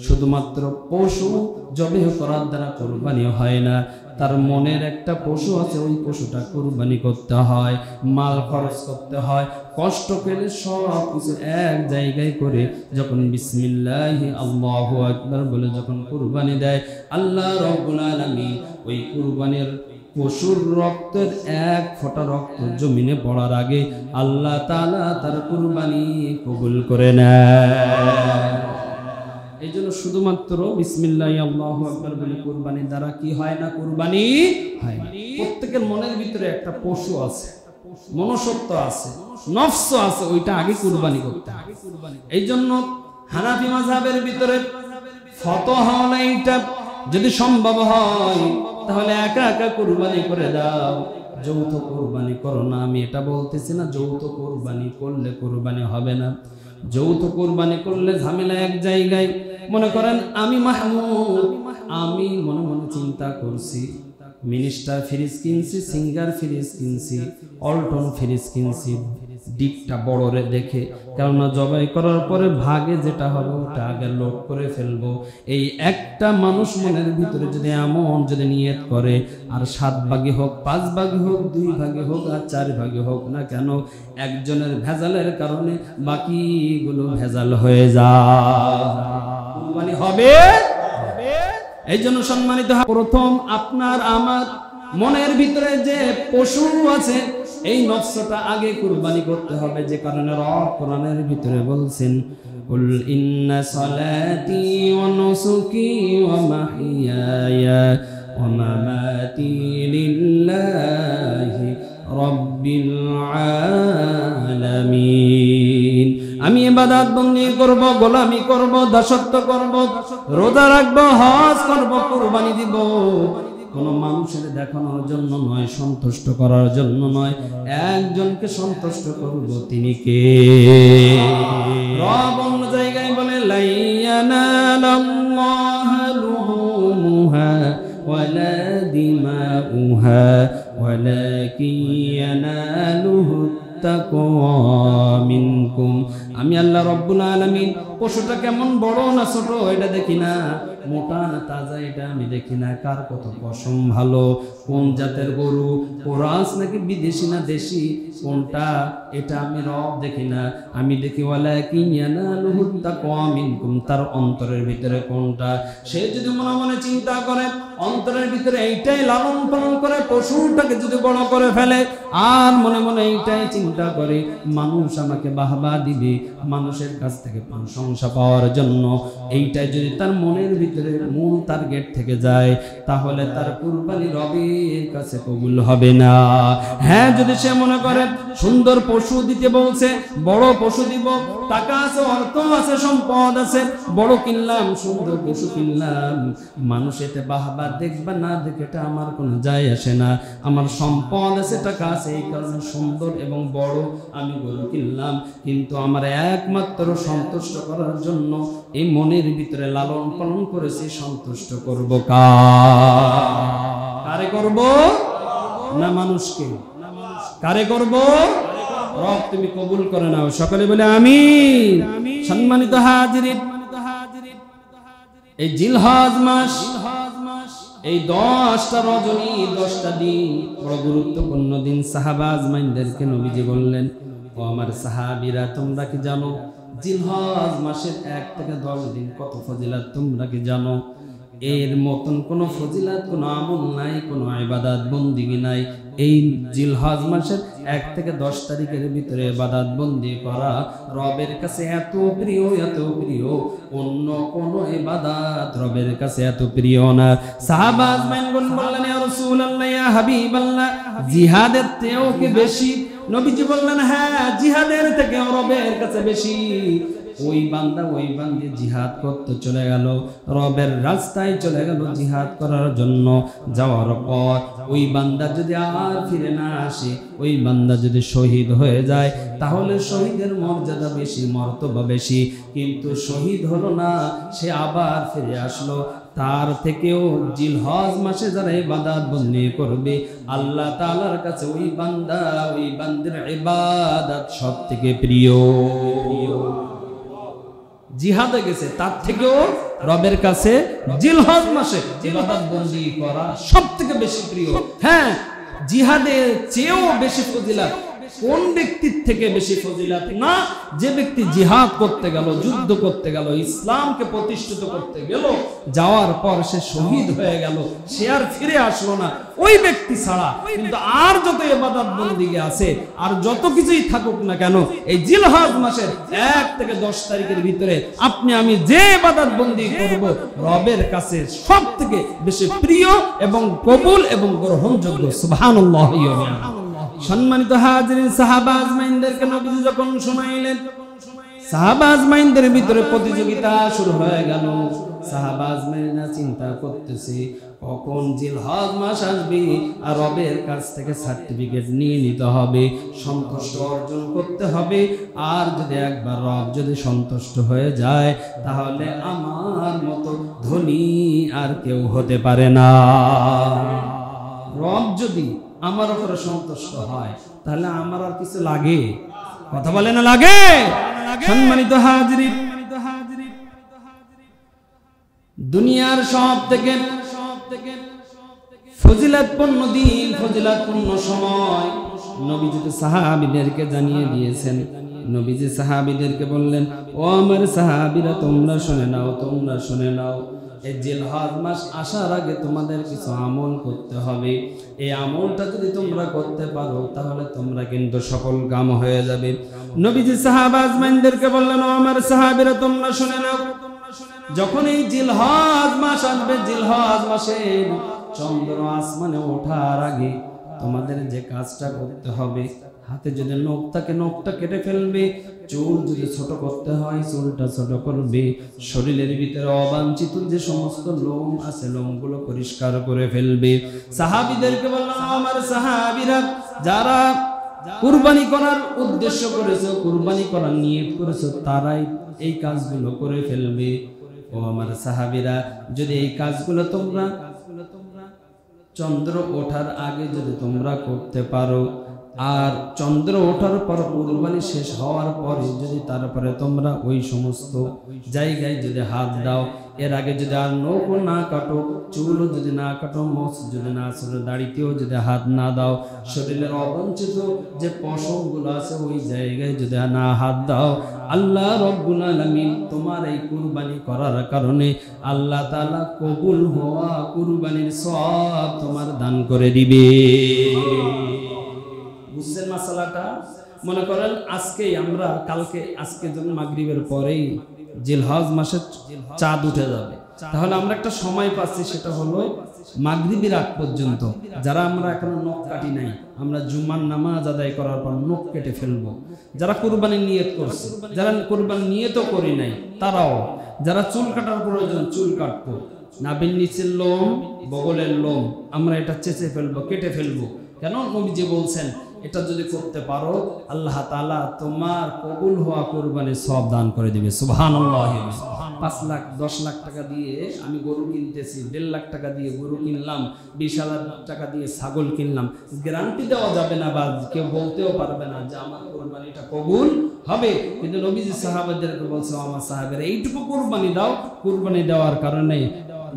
শুধুমাত্র পশু জবেহ করার দ্বারা কুরবানি হয় না, তার মনের একটা পশু আছে, ওই পশুটা কুরবানি করতে হয়, মাল খরচ করতে হয়, কষ্ট পেলে সব কিছু এক জায়গায় করে যখন বিসমিল্লাহি আল্লাহু আকবার বলে যখন কুরবানি দেয়, আল্লাহ রাব্বুল আলামিন ওই কুরবানির পশুর রক্তের এক ফোঁটা রক্ত জমিনে পড়ার আগে আল্লাহ তাআলা তার কুরবানি কবুল করে নেয়। এই জন্য শুধুমাত্র বিসমিল্লাহি আল্লাহু আকবার বলে কুরবানির দ্বারা কি হয় না, কুরবানি হয় না। প্রত্যেকের মনের ভিতরে একটা পশু আছে, মনুষ্যত্ব আছে, নফস আছে, ওইটা আগে কুরবানি করতে হয়। এই জন্য হানাফি মাযহাবের ভিতরে ফতোয়া হলো এইটা, যদি সম্ভব হয় তাহলে একা একা কুরবানি করে দাও, যৌথ কুরবানি করো না। আমি এটা বলতেছি না যৌথ কুরবানি করলে কুরবানি হবে না। যৌথ কুরবানি করলে ঝামেলা এক জায়গায়। মনে করেন আমি মাহমুদ, আমি মনে মনে চিন্তা করছি মিনিস্টার ফ্রিজ কিনছি, সিঙ্গার ফ্রিজ কিনছি, অল্টন ফ্রিজ কিনছি, ডিপটা বড় দেখে, কেননা জবাই করার পরে ভাগে যেটা হবে ওটা আগে লোড করে ফেলবো। এই একটা মানুষ মনের ভিতরে যদি এমন যদি নিয়ত করে, আর 7 ভাগে হোক, 5 ভাগে হোক, 2 ভাগে হোক, আর 4 ভাগে হোক না কেন, একজনের ভেজালের কারণে বাকিগুলো ভেজাল হয়ে যায়, কুরবানি হবে। এই জন্য সম্মানিত, প্রথম আপনার আমার মনের ভিতরে যে পশু আছে, এই নফসটা আগে কুরবানি করতে হবে। যে কারণে রব কোরআনের ভিতরে বলছেন, কুল ইন্না সালাতি ওয়া নুসুকি ওয়া মাহইয়ায়া ওয়া মামাতি লিল্লাহি রাব্বিল আলামিন। আমি ইবাদত বন্দী করব, গোলামি করব, দাসত্ব করব, রোজা রাখব, হজ করব, কুরবানি দিব, কোন মানুষের দেখানোর জন্য নয়, সন্তুষ্ট করার জন্য নয়, একজনকে সন্তুষ্ট করব, তিনি কে? রব অন্য জায়গায় বলে, লাইয়ানালাল্লাহু লুহুমুহা ওয়ালা দিমাউহা ওয়ালাকিন ইয়ানালুহু তাকওয়া মিনকুম। আমি আল্লাহ রাব্বুল আলামিন পশুটা কেমন বড় না ছোট এটা দেখি না, মোটা না তাজা এটা আমি দেখি না, কার কত পশম ভালো, কোন জাতের গরু, কোরাস নাকি বিদেশি না দেশি, কোনটা, এটা আমি রব দেখি না। আমি দেখি ওয়ালাকিন ইয়ানালুহু তাকওয়া মিনকুম, তার অন্তরের ভিতরে কোনটা। সে যদি মনে মনে চিন্তা করে, অন্তরের ভিতরে এইটাই লালন পালন করে, পশুটাকে যদি বড় করে ফেলে, আর মনে মনে এইটাই চিন্তা করে মানুষ আমাকে বাহবা দিবে, মানুষের কাছ থেকে প্রশংসা পাওয়ার জন্য, এইটাই যদি তার মনের ভিতরে মূল টার্গেট থেকে যায়, তাহলে তার কুরবানি রবের কাছে কবুল হবে না। হ্যাঁ, যদি সে মনে করে সুন্দর পশু দিতে বলছে, বড় পশু দিব, টাকা আছে, অর্থ আছে, সম্পদ আছে, বড় কিনলাম, সুন্দর পশু কিনলাম, মানুষ এতে বাহবা দেখবা না দেখে এটা আমার কোনো যায় আসে না, আমার সম্পদ আছে, টাকা আছে, এই কারণে সুন্দর এবং বড় আমি গরু কিনলাম, কিন্তু আমার একমাত্র সন্তুষ্ট করার জন্য এই মনের ভিতরে লালন পালন করেছি, সন্তুষ্ট করব কারে করব? না মানুষকে। কারে করব? রব তুমি কবুল করে নাও, সকলে বলে আমিন। সম্মানিত হাজিরিন, এই জিলহজ মাস, এই 10টা রজনী, 10টা দিন বড় গুরুত্বপূর্ণ দিন। সাহাবা আজমাইনদেরকে নবীজি বললেন, ও আমার সাহাবীরা, তোমরা কি জানো জিলহজ মাসের 1 থেকে 10 দিন কত ফজিলত তোমরা কি জানো? এর মতন কোনো ফজিলত, কোনো আমল নাই, কোনো ইবাদত বন্দেগী নাই এই জিলহজ মাসের 1 থেকে 10 তারিখের ভিতরে ইবাদত বন্দি করা রবের কাছে এত প্রিয়, এত প্রিয়, অন্য কোন ইবাদত রবের কাছে এত প্রিয় না। সাহাবা আজমাইনগণ বললেন, ইয়া রাসূলুল্লাহ, ইয়া হাবিবাল্লাহ, জিহাদের থেকেও কি বেশি? নবীজি বললেন, হ্যাঁ, জিহাদের থেকে রবের কাছে বেশি। ওই বান্দা ওই বান্দি জিহাদ করতে চলে গেল, রবের রাস্তায় চলে গেল জিহাদ করার জন্য। যাওয়ার পর ওই বান্দা যদি আর ফিরে না আসে, ওই বান্দা যদি শহীদ হয়ে যায়, তাহলে শহীদের মর্যাদা বেশি, মর্তবা বেশি। কিন্তু শহীদ হলো না, সে আবার ফিরে আসলো, তার থেকেও জিলহজ মাসে যারা ইবাদত বন্দি করবে, আল্লাহ তাআলার কাছে ওই বান্দা ওই বান্দির ইবাদত সবথেকে প্রিয়। জিহাদে গেছে, তার থেকেও রবের কাছে জিলহজ মাসে ইবাদত বন্দি করা সবথেকে বেশি প্রিয়। হ্যাঁ, জিহাদের চেয়েও বেশি ফজিলত কোন ব্যক্তির থেকে বেশি ফজিলত না, যে ব্যক্তি জিহাদ করতে গেল, যুদ্ধ করতে গেল, ইসলামকে প্রতিষ্ঠিত করতে গেল, যাওয়ার পর সে শহীদ হয়ে গেল, সে আর ফিরে আসলো না, ওই ব্যক্তি ছাড়া কিন্তু আর যত ইবাদত বন্দিগি আছে, আর যত কিছুই থাকুক না কেন, এই জিলহজ মাসের 1 থেকে 10 তারিখের ভিতরে আপনি আমি যে ইবাদত বন্দি করব, রবের কাছে সবথেকে বেশি প্রিয় এবং কবুল এবং গ্রহণযোগ্য। সুবহানাল্লাহ। সম্মানিত হাজিরিন, সাহাবা আজমাইনদেরকে নবীজি যখন শোনাইলেন, সাহাবা আজমাইনদের ভিতরে প্রতিযোগিতা শুরু হয়ে গেল। সাহাবা আজমাইনরা চিন্তা করতেছে, কখন জিলহজ মাস আসবে আর রবের কাছ থেকে সার্টিফিকেট নিয়ে নিতে হবে, সন্তুষ্ট অর্জন করতে হবে। আর যদি একবার রব যদি সন্তুষ্ট হয়ে যায়, তাহলে আমার মতো ধনী আর কেউ হতে পারে না। রব যদি আমার উপরে সন্তুষ্ট হয়, তাহলে আমার আর কিছু লাগে? কথা বলে না লাগে? সম্মানিত হাজিরিন, দুনিয়ার সব থেকে ফজিলতপূর্ণ দিন, ফজিলতপূর্ণ সময় নবীজি তো সাহাবীদেরকে জানিয়ে দিয়েছেন। নবীজি সাহাবীদেরকে বললেন, ও আমার সাহাবীরা, তোমরা শুনে নাও, তোমরা শুনে নাও, এই জিলহজ মাস আসার আগে তোমাদের কিছু আমল করতে হবে। এই আমলটা যদি তোমরা করতে পারো, তাহলে তোমরা কিন্তু সকল কাম হয়ে যাবে। নবীজি সাহাবা আজমাইনদেরকে বললেন, ও আমার সাহাবীরা, তোমরা শুনে নাও, যখন এই জিলহজ মাস আসবে, জিলহজ মাসের চন্দ্র আসমানে ওঠার আগে তোমাদের যে কাজটা করতে হবে, হাতে যদি নখ থাকে নখটা কেটে ফেলবে, চুল যদি ছোট করতে হয় চুলটা ছোট করবে, শরীরের ভিতরে অবাঞ্ছিত যে সমস্ত লোম আছে লোমগুলো পরিষ্কার করে ফেলবে। সাহাবীদেরকে বললাম, আমার সাহাবীরা, যারা কুরবানি করার উদ্দেশ্য করেছো, কুরবানি করার নিয়ত করেছো, তারাই এই কাজগুলো করে ফেলবে। ও আমার সাহাবীরা, যদি এই কাজগুলো তোমরা চন্দ্র ওঠার আগে যদি তোমরা করতে পারো, আর চন্দ্র ওঠার পর কুরবানি শেষ হওয়ার পরে যদি তারপরে তোমরা ওই সমস্ত জায়গায় যদি হাত দাও, এর আগে যদি আর নখ না কাটো, চুলও যদি না কাটো, মোছ যদি না ছোটো, দাড়িতেও যদি হাত না দাও, শরীরের অবঞ্চিত যে পশমগুলো আছে ওই জায়গায় যদি না হাত দাও, আল্লাহ রব্বুল আলামিন তোমার এই কুরবানি করার কারণে আল্লাহ তাআলা কবুল হওয়া কুরবানির সওয়াব তোমার দান করে দিবে। বুঝছেন মাসালাটা? মনে করেন আজকেই আমরা, কালকে, আজকে যখন মাগরিবের পরেই জিলহজ মাসের চাঁদ উঠে যাবে, তাহলে আমরা একটা সময় পাচ্ছি, সেটা হলো মাগরিবের আগ পর্যন্ত। যারা আমরা এখনো নখ কাটি নাই, আমরা জুমার নামাজ আদায় করার পর নখ কেটে ফেলবো। যারা কুরবানির নিয়ত করছে, যারা কুরবানির নিয়তও করি নাই তারাও, যারা চুল কাটার প্রয়োজন চুল কাটবো, নাভির নিচের লোম, বগলের লোম আমরা এটা চেঁচে ফেলবো, কেটে ফেলবো। কেন? নবীজি বলছেন, এটা যদি করতে পারো, আল্লাহ তাআলা তোমার কবুল হওয়া কুরবানির সওয়াব দান করে দিবে। সুবহানাল্লাহ। 5 লাখ 10 লাখ টাকা দিয়ে আমি গরু কিনতেছি, 1.5 লাখ টাকা দিয়ে গরু কিনলাম, 20,000 টাকা দিয়ে ছাগল কিনলাম, গ্যারান্টি দেওয়া যাবে না বা কেউ বলতেও পারবে না যে আমার কুরবানিটা কবুল হবে। কিন্তু নবীজি সাহাবাদেরকে বলছে, আমার সাহাবেরা, এইটুকু কুরবানি দাও। কুরবানি দেওয়ার কারণে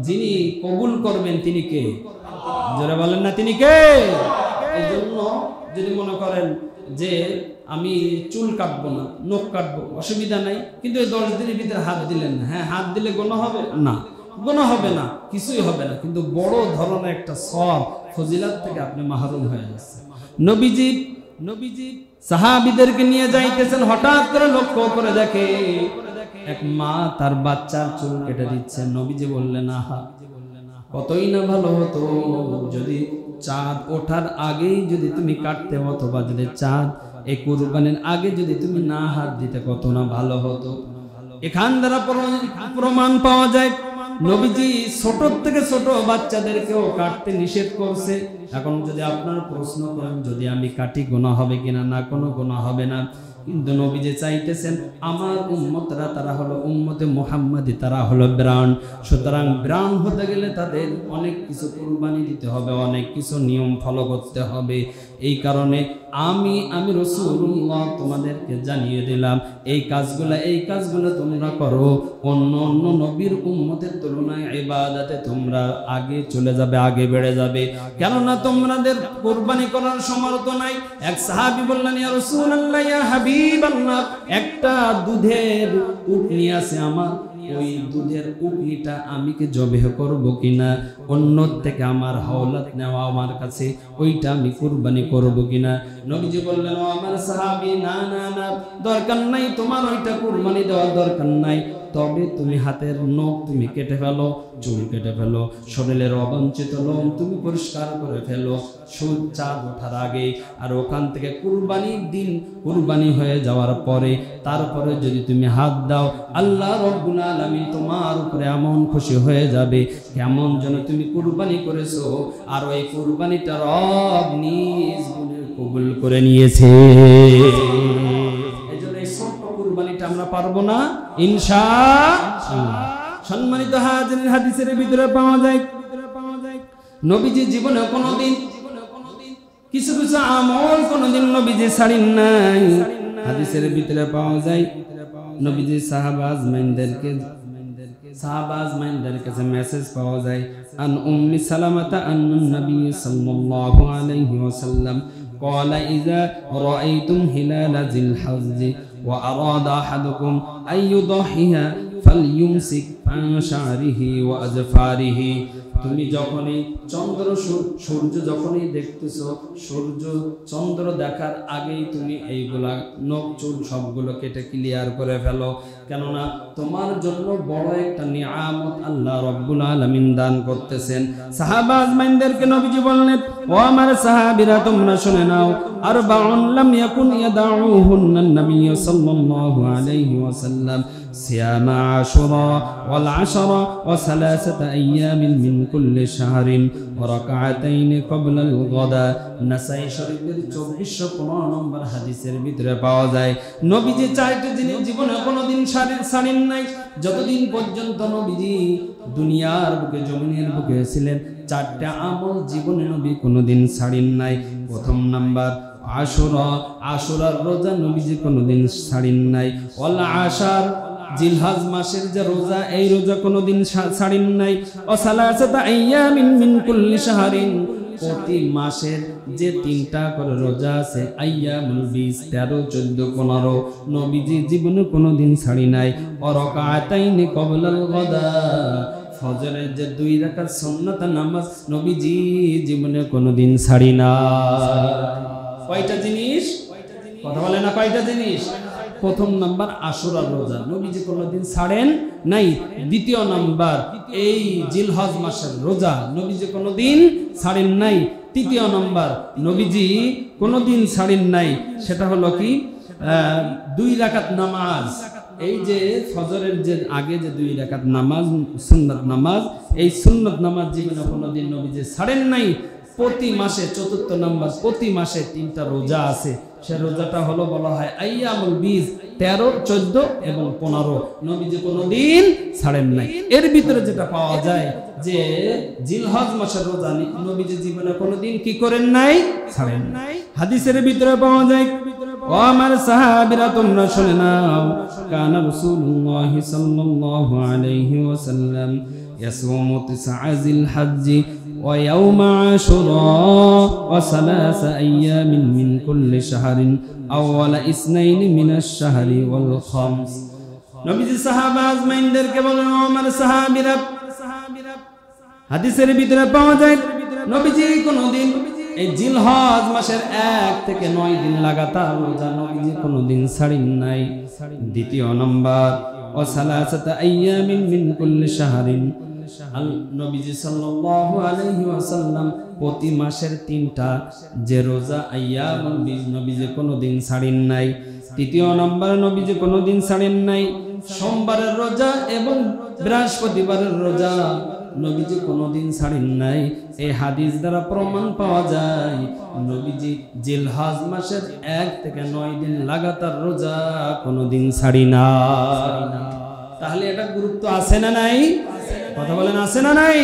যিনি কবুল করবেন তিনি কে? জোরে বলেন না, তিনি কে? এই জন্য যদি মনে করেন যে আমি চুল কাটবো না, নখ কাটবো, অসুবিধা নাই, কিন্তু এই 10 দিনের ভিতরে হাত দিলেন না, হ্যাঁ হাত দিলে গোনা হবে না, গুনাহ হবে না, কিছুই হবে না, কিন্তু বড় ধরনের একটা সওয়াব ফজিলত থেকে আপনি মাহরুম হয়ে যাচ্ছেন। নবীজি সাহাবীদেরকে নিয়ে যাইতেছেন, হঠাৎ করে লক্ষ্য করে দেখে এক মা তার বাচ্চার চুল কেটে দিচ্ছে। নবীজি বললেন, আহা, কতই না ভালো হতো যদি চাঁদ ওঠার আগেই যদি তুমি কাটতে, অথবা যদি চাঁদ এই কুরবানির আগে যদি তুমি না হাত দিতে, কত না ভালো হতো। এখান দ্বারা প্রমাণ পাওয়া যায় নবীজি ছোট থেকে ছোট বাচ্চাদেরকেও কাটতে নিষেধ করছে। এখন যদি আপনার প্রশ্ন করেন যদি আমি কাটি গুনাহ হবে কিনা, না কোনো গুনাহ হবে না, কিন্তু নবীজি চাইতেছেন আমার উম্মতরা তারা হলো উম্মতে মুহাম্মাদি, তারা হলো ব্রাউন। সুতরাং ব্রাউন হতে গেলে তাদের অনেক কিছু কুরবানি দিতে হবে, অনেক কিছু নিয়ম ফলো করতে হবে। এই কারণে আমি রাসূলুল্লাহ তোমাদেরকে জানিয়ে দিলাম এই কাজগুলো তোমরা করো। অন্য নবীর উম্মতের তুলনায় ইবাদতে তোমরা আগে চলে যাবে, আগে বেড়ে যাবে, কেননা তোমাদের কুরবানি করার সামর্থ্য নাই। এক সাহাবী বললেন, ইয়া রাসূলুল্লাহ, ইয়া হাবিবাল্লাহ, একটা দুধের উটনি আছে আমার, ওই দুধের উটনিটা আমি কি জবেহ করব কিনা, অন্য থেকে আমার হাওলাত নেওয়া আমার কাছে, ওইটা আমি কুরবানি করব কিনা। নবীজি বললেন, ও আমার সাহাবী, না না না, দরকার নাই, তোমার ওইটা কুরবানি দেওয়ার দরকার নাই, তবে তুমি হাতের নখ তুমি কেটে ফেলো, চুল কেটে ফেলো, শরীরের অবাঞ্ছিত লোম তুমি পরিষ্কার করে ফেলো চাঁদ ওঠার আগে। আর ওখান থেকে কুরবানির দিন কুরবানি হয়ে যাওয়ার পরে তারপরে যদি তুমি হাত দাও, আল্লাহ রব্বুল আলামিন তোমার উপরে এমন খুশি হয়ে যাবে কেমন যেন তুমি কুরবানি করেছো, আর ওই কুরবানিটা রব নিজ গুণে কবুল করে নিয়েছে। কুরবানিটা আমরা পারবো না ইনশাআল্লাহ। সম্মানিত হাজিরিন, হাদিসের ভিতরে পাওয়া যায় নবীজি জীবনে কোনোদিন কিছু কিছু আমল কোনোদিন নবীজি ছাড়েন নাই। হাদিসের ভিতরে পাওয়া যায় নবীজি সাহাবা আজমাইনদের কাছে মেসেজ পাওয়া যায়, আন উম্মি সালামাতা আন্নান নবী সাল্লাল্লাহু আলাইহি ওয়াসাল্লাম قال إذا رأيتم هلال ذي الحج وأراد أحدكم أن يضحي فليمسك عن شعره وأظفاره। তুমি যখনই সূর্য যখনই দেখতেছো, সূর্য চন্দ্র দেখার আগেই তুমি এইগুলা নখ চুল সবগুলো কেটে ক্লিয়ার করে ফেলো, কেননা তোমার জন্য বড় একটা নিয়ামত আল্লাহ রাব্বুল আলামিন দান করতেছেন। সাহাবা আজমাইনদেরকে নবীজি বললেন, ও আমার সাহাবীরা তোমরা শুনে নাও, আরবাউন লাম ইয়াকুন ইয়াদাউহুন্না নবী সাল্লাল্লাহু আলাইহি ওয়াসাল্লাম صيام عاشوراء والعشر وثلاثة أيام من كل شهر وركعتين قبل الغداء। নাসাই শরীফের 2415 নম্বর হাদিসের ভিতরে পাওয়া যায় নবীজি চারটি জিনিস জীবনে কোনোদিন ছাড়েন নাই। যতদিন পর্যন্ত নবীজি দুনিয়ার বুকে জমিনের বুকে ছিলেন, চারটা আমল জীবনে নবী কোনোদিন ছাড়েন নাই। প্রথম নাম্বার আশুরার রোজা নবীজি কোনোদিন ছাড়েন নাই। ওয়াল আশার জিলহজ মাসের যে রোজা, এই রোজা কোনোদিন ছাড়েন নাই। ও সালাসাতা আইয়ামিন মিন কুল্লি শাহরিন, প্রতি মাসের যে 3টা করে রোজা আছে, আইয়ামুল বিজ 13, 14, 15 নবীজি জীবনে কোনোদিন ছাড়ি নাই। ও রাকাতাইনি ক্বাবলাল গাদা, ফজরের যে 2 রাকাত সুন্নাত নামাজ নবীজি জীবনে কোনোদিন ছাড়ি না। কয়টা জিনিস কথা বলে না, কয়টা জিনিস? প্রথম নাম্বার আশুরার রোজা নবীজি কোনোদিন ছাড়েন নাই। দ্বিতীয় নাম্বার এই জিলহজ মাসের রোজা নবীজি কোনোদিন ছাড়েন নাই। তৃতীয় নাম্বার নবীজি কোনোদিন ছাড়েন নাই, সেটা হলো কি 2 রাকাত নামাজ। এই যে ফজরের যে আগে যে 2 রাকাত নামাজ সুন্নাত নামাজ, এই সুন্নাত নামাজ জীবনে কোনোদিন নবীজি ছাড়েন নাই। প্রতি মাসে 4th নাম্বার, প্রতি মাসে 3টা রোজা আছে, সে রোজাটা হলো বলা হয় আইয়ামুল বীজ 13, 14 এবং 15 নবীজি কোনোদিন ছাড়েন নাই। এর ভিতরে যেটা পাওয়া যায় যে জিলহজ মাসের রোজা নবীজি জীবনে কোনোদিন কি করেন নাই, ছাড়েন নাই। হাদিসের ভিতরে পাওয়া যায়, ও আমার সাহাবীরা তোমরা শুনে নাও, কানা রাসূলুল্লাহ সাল্লাল্লাহু আলাইহি ওয়াসাল্লাম ইয়াসুমু 9 জিল হজ্জ ويوم عاشوراء و3 أيام من كل شهر أول 2 من الشهر والخمس। নবীজি সাহাবা আজমাইনদেরকে বলেন, ও আমার সাহাবীরা হাদিসের ভিতরে পাওয়া যায় নবীজি কোনদিন এই জিলহজ মাসের 1 থেকে 9 দিন লাগাতার রোজা নবীজি কোনদিন ছাড়েন নাই। দ্বিতীয় নাম্বার ও সালাসাতা আইয়ামিন মিন কুল্লি শাহরিন, নবীজি সাল্লাল্লাহু আলাইহি ওয়াসাল্লাম প্রতি মাসের 3টা যে রোজা আইয়ামুল বীজ নবীজি কোনদিন ছাড়েন নাই। তৃতীয় নাম্বার নবীজি কোনদিন ছাড়েন নাই সোমবারের রোজা এবং বৃহস্পতিবারের রোজা নবীজি কোনদিন ছাড়েন নাই। এই হাদিস দ্বারা প্রমাণ পাওয়া যায় নবীজি জিলহজ মাসের 1 থেকে 9 দিন লাগাতার রোজা কোনদিন ছাড়ি না। তাহলে এটা গুরুত্ব আছে না নাই? কথা বলেন আছে না নাই?